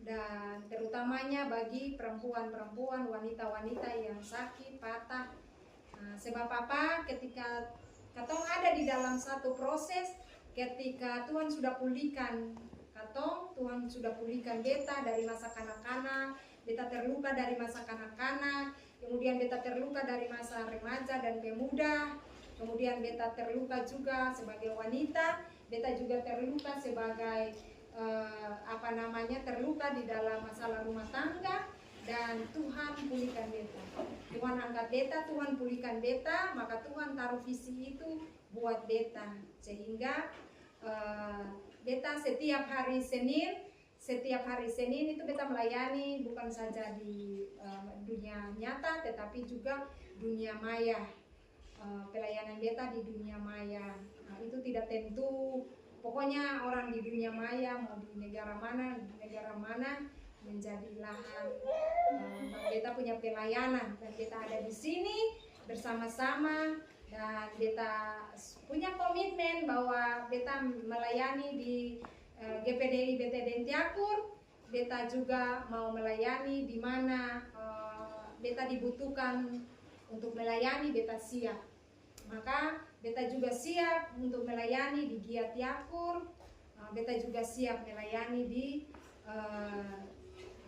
dan terutamanya bagi perempuan-perempuan, wanita-wanita yang sakit, patah. Sebab apa? Ketika katong ada di dalam satu proses, ketika Tuhan sudah pulihkan katong, Tuhan sudah pulihkan beta dari masa kanak-kanak, beta terluka dari masa kanak-kanak, kemudian beta terluka dari masa remaja dan pemuda, kemudian beta terluka juga sebagai wanita, beta juga terluka sebagai terluka di dalam masalah rumah tangga, dan Tuhan pulihkan beta. Tuhan angkat beta, Tuhan pulihkan beta, maka Tuhan taruh visi itu buat beta, sehingga beta setiap hari Senin itu beta melayani bukan saja di dunia nyata, tetapi juga dunia maya. Pelayanan beta di dunia maya. Itu tidak tentu pokoknya orang di dunia maya mau di negara mana menjadi lahan beta punya pelayanan, dan beta ada di sini bersama-sama, dan beta punya komitmen bahwa beta melayani di GPDI BTD Tiakur. Beta juga mau melayani di mana beta dibutuhkan untuk melayani, beta siap. Maka beta juga siap untuk melayani di Gia Tiakur. Beta juga siap melayani di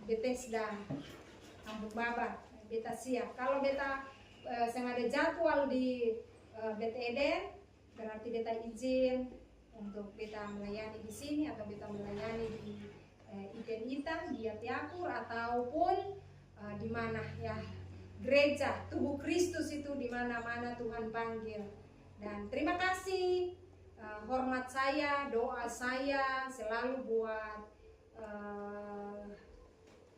Bethesda Kampung Babat. Beta siap. Kalau beta ada jadwal di BTD, berarti beta izin untuk beta melayani di sini, atau beta melayani di Ikan Hitam, Gia Tiakur, ataupun di mana ya gereja tubuh Kristus itu di mana-mana Tuhan panggil. Dan terima kasih, hormat saya, doa saya selalu buat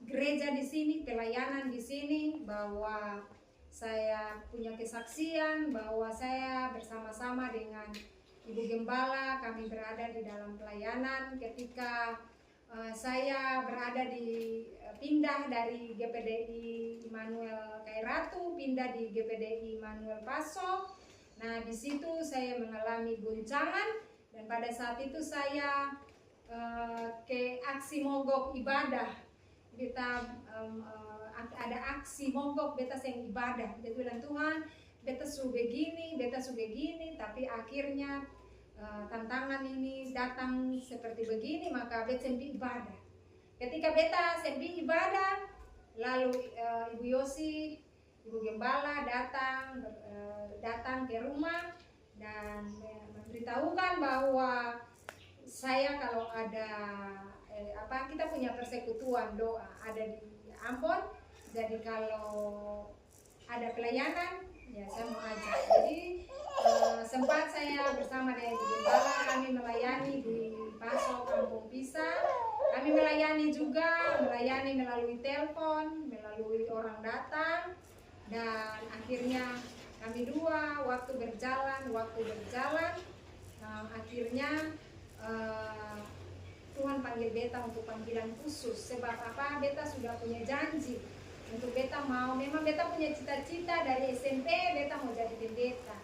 gereja di sini, pelayanan di sini, bahwa saya punya kesaksian bahwa saya bersama-sama dengan Ibu Gembala, kami berada di dalam pelayanan ketika saya berada di pindah dari GPDI Immanuel Kairatu, pindah di GPDI Immanuel Paso. Nah, di situ saya mengalami goncangan, dan pada saat itu saya ke aksi mogok ibadah. Beta ada aksi mogok, beta seng ibadah. Beta bilang, Tuhan, beta su begini, tapi akhirnya tantangan ini datang seperti begini, maka beta sembi ibadah. Ketika beta sembi ibadah, lalu Ibu Yosi, Ibu Gembala datang ke rumah dan memberitahukan bahwa saya kalau ada kita punya persekutuan doa ada di Ambon, jadi kalau ada pelayanan ya saya mau ajak. Jadi sempat saya bersama dengan Ibu Gembala, kami melayani di Paso Kampung Pisang. Kami melayani melalui telepon, melalui orang datang, dan akhirnya kami dua waktu berjalan, akhirnya Tuhan panggil beta untuk panggilan khusus. Sebab apa? Beta sudah punya janji untuk beta memang beta punya cita-cita dari SMP beta mau jadi pendeta.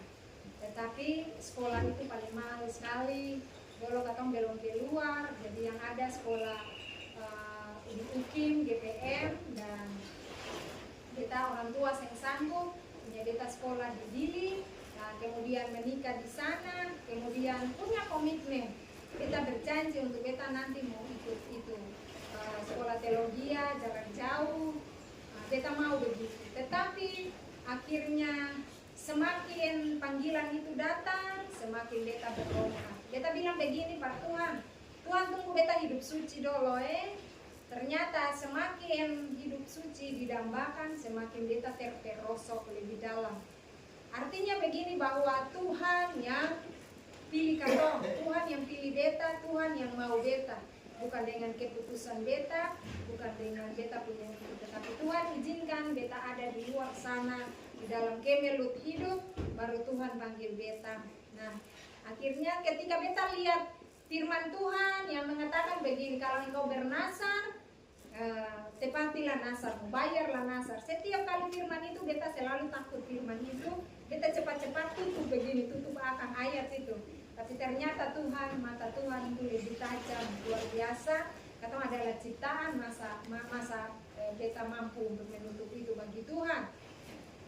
Tetapi sekolah itu paling mahal sekali. Dulu katong belum keluar, jadi yang ada sekolah di UKIM, GPM, dan beta orang tua yang sanggup punya beta sekolah di Dili, nah, kemudian menikah di sana, kemudian punya komitmen. Beta berjanji untuk beta nanti mau ikut itu sekolah teologi jarak jauh. Beta mau begitu, tetapi akhirnya semakin panggilan itu datang, semakin beta berdoa. Beta bilang begini, Pak Tuhan tunggu beta hidup suci dulu Ternyata semakin hidup suci didambakan, semakin beta terperosok lebih dalam. Artinya begini, bahwa Tuhan yang pilih katong, Tuhan yang pilih beta, Tuhan yang mau beta. Bukan dengan keputusan beta, bukan dengan beta punya hidup, tetapi Tuhan izinkan beta ada di luar sana, di dalam kemelut hidup, baru Tuhan panggil beta. Nah, akhirnya ketika beta lihat firman Tuhan yang mengatakan begini, kalau engkau bernasar, tepatilah nasar, bayarlah nasar. Setiap kali firman itu beta selalu takut firman itu, beta cepat-cepat tutup akan ayat itu. Tapi ternyata Tuhan, mata Tuhan itu lebih tajam, luar biasa. Kata adalah ciptaan, masa beta mampu untuk menutup itu bagi Tuhan.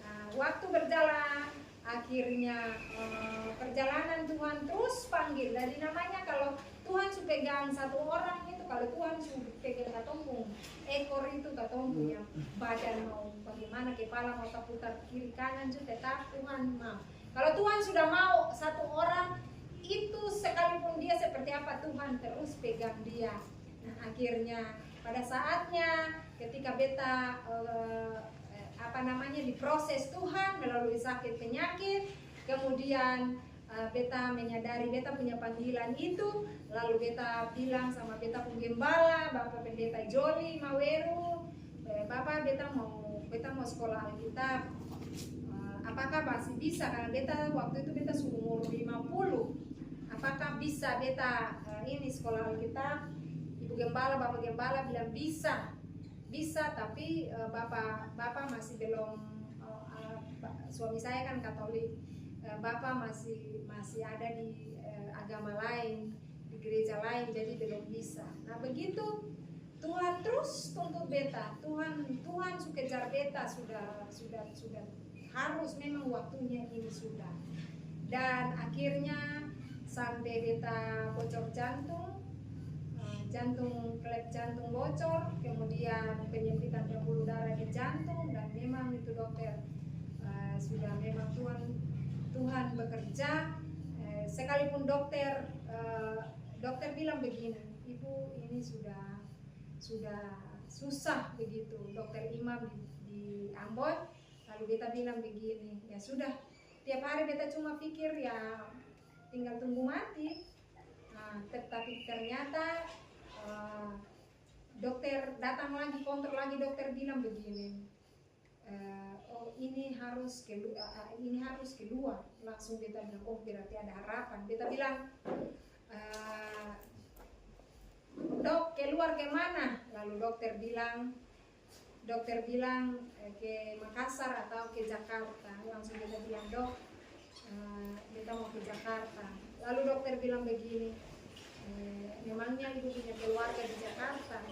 Nah, waktu berjalan, akhirnya perjalanan Tuhan terus panggil. Jadi namanya kalau Tuhan sudah pegang satu orang itu, kalau Tuhan sudah pegang katong ekor itu, katong punya badan mau bagaimana, kepala mau putar kiri kanan, itu tetap Tuhan mau. Kalau Tuhan sudah mau satu orang itu, sekalipun dia seperti apa, Tuhan terus pegang dia. Nah, akhirnya pada saatnya ketika beta diproses Tuhan melalui sakit penyakit, kemudian beta menyadari beta punya panggilan itu, lalu beta bilang sama beta penggembala, Bapak Pendeta Joli Maweru, Bapak beta mau sekolah Alkitab, apakah masih bisa? Karena beta waktu itu beta sudah umur 50, apakah bisa beta ini sekolah Alkitab. Ibu Gembala, Bapak Gembala bilang bisa, tapi bapak masih belum, suami saya kan Katolik, bapak masih ada di agama lain, di gereja lain, jadi belum bisa. Nah begitu Tuhan terus tuntut beta, Tuhan suka kejar beta, sudah harus, memang waktunya ini sudah. Dan akhirnya sampai beta bocor klep jantung bocor, kemudian penyempitan pembuluh darah di jantung, dan memang itu dokter, sudah memang Tuhan bekerja. Sekalipun dokter bilang begini, ibu ini sudah susah begitu, dokter Imam di Ambon. Lalu beta bilang begini, ya sudah, tiap hari beta cuma pikir ya tinggal tunggu mati. Nah, tetapi ternyata dokter datang lagi, kontrol lagi, dokter bilang begini, oh ini harus kedua. Langsung beta bilang, oh berarti ada harapan. Beta bilang, dok keluar ke mana? Lalu dokter bilang ke Makassar atau ke Jakarta. Langsung beta bilang, dok kita mau ke Jakarta. Lalu dokter bilang begini, memangnya ibu punya keluarga di Jakarta?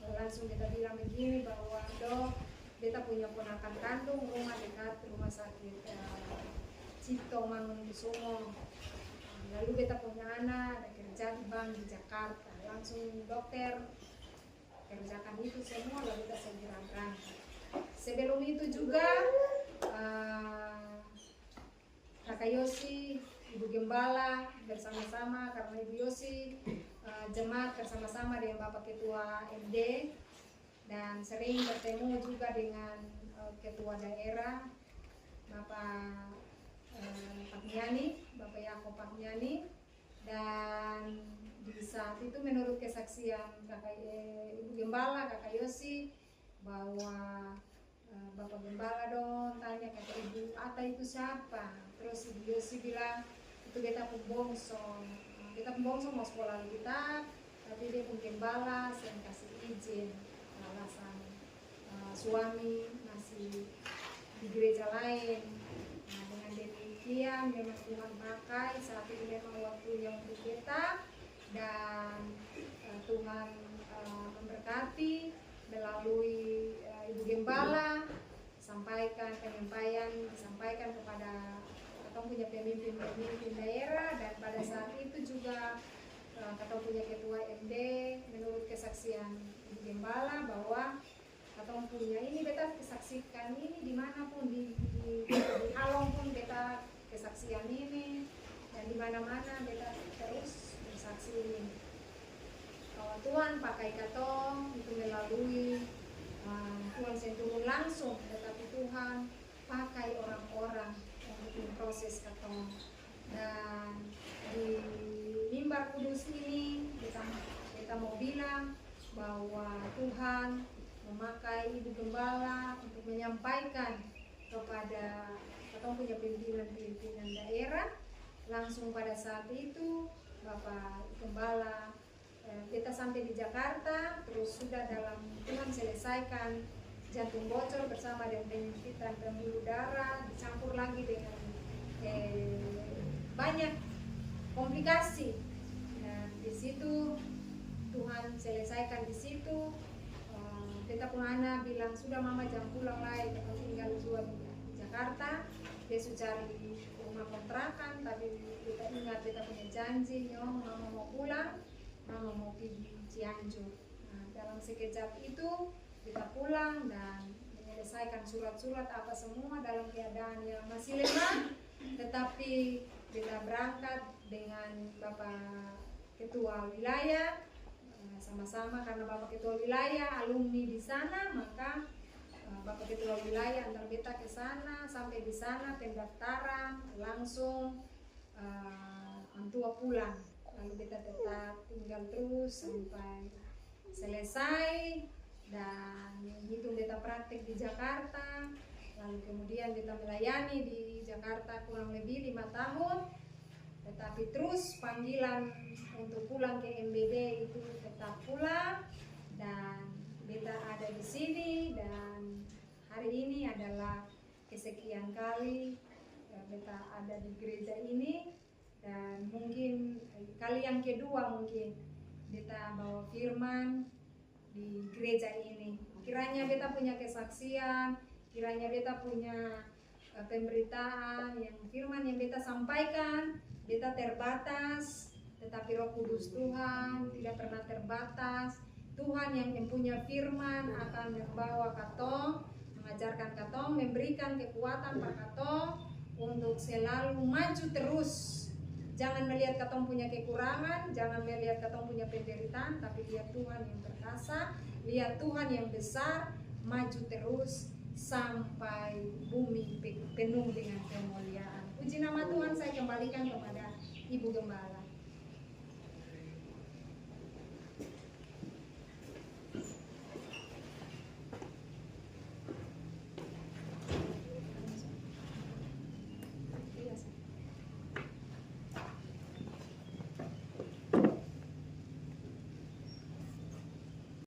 Langsung kita bilang begini, bahwa dok, beta punya ponakan kandung rumah dekat rumah sakit Cipto Mangunkusumo. Lalu beta punya anak ada kerja di bank di Jakarta. Langsung dokter kerjakan itu semua, lalu beta segera berangkat. Sebelum itu juga Kakak Yosi, Ibu Gembala bersama-sama, karena Ibu Yosi jemaat bersama-sama dengan Bapak Ketua MD, dan sering bertemu juga dengan Ketua Daerah Bapak Pakmiani, Bapak Yakob Pakmiani. Dan di saat itu menurut kesaksian Ibu Gembala, Kakak Yosi, bahwa Bapak Gembala dong tanya kata Ibu Ata itu siapa? Terus Ibu Yosi bilang itu beta pembongso. Beta pembongso mau sekolah Alkitab, tapi dia pun Gembala, saya kasih izin alasan suami masih di gereja lain. Nah dengan demikian memang Tuhan pakai saat ini, memang waktu yang untuk beta, dan Tuhan memberkati melalui Ibu Gembala, disampaikan kepada atau punya pemimpin daerah. Dan pada saat itu juga atau punya ketua MD, menurut kesaksian Ibu Gembala, bahwa atau punya ini beta kesaksikan ini dimanapun, di Halong pun beta kesaksian ini, dan di mana-mana beta terus bersaksi ini. Kalau Tuhan pakai katong itu melalui Tuhan sentuh langsung, tetapi Tuhan pakai orang-orang untuk memproses katong. Dan di mimbar kudus ini kita mau bilang bahwa Tuhan memakai Ibu Gembala untuk menyampaikan kepada katong punya pimpinan daerah. Langsung pada saat itu Bapak Gembala, kita sampai di Jakarta, terus sudah dalam Tuhan selesaikan jantung bocor bersama dengan penyempitan pembuluh darah, dicampur lagi dengan banyak komplikasi. Nah di situ Tuhan selesaikan di situ. Beta pun anak bilang sudah mama jangan pulang lagi, kita tinggal dua di Jakarta. Dia sudah cari rumah kontrakan, tapi kita ingat beta punya janji, nyong mama mau pulang, mama mau pergi Cianjur. Nah, dalam sekejap itu kita pulang dan menyelesaikan surat-surat apa semua dalam keadaan yang masih lemah, tetapi kita berangkat dengan Bapak Ketua Wilayah sama-sama, karena Bapak Ketua Wilayah alumni di sana, maka Bapak Ketua Wilayah antar beta ke sana. Sampai di sana pendaftaran langsung antua pulang. Lalu kita tetap tinggal terus sampai selesai, dan hitung beta praktek di Jakarta. Lalu kemudian beta melayani di Jakarta kurang lebih 5 tahun. tetapi terus panggilan untuk pulang ke MBD itu tetap pulang, dan beta ada di sini, dan hari ini adalah kesekian kali beta ada di gereja ini, dan mungkin kali yang kedua mungkin beta bawa firman di gereja ini. Kiranya beta punya kesaksian, kiranya beta punya pemberitaan yang firman yang beta sampaikan, beta terbatas, tetapi Roh Kudus Tuhan tidak pernah terbatas. Tuhan yang punya firman akan membawa katong, mengajarkan katong, memberikan kekuatan pada katong untuk selalu maju terus. Jangan melihat katong punya kekurangan, jangan melihat katong punya penderitaan, tapi lihat Tuhan yang perkasa, lihat Tuhan yang besar, maju terus sampai bumi penuh dengan kemuliaan. Puji nama Tuhan, saya kembalikan kepada Ibu Gembala.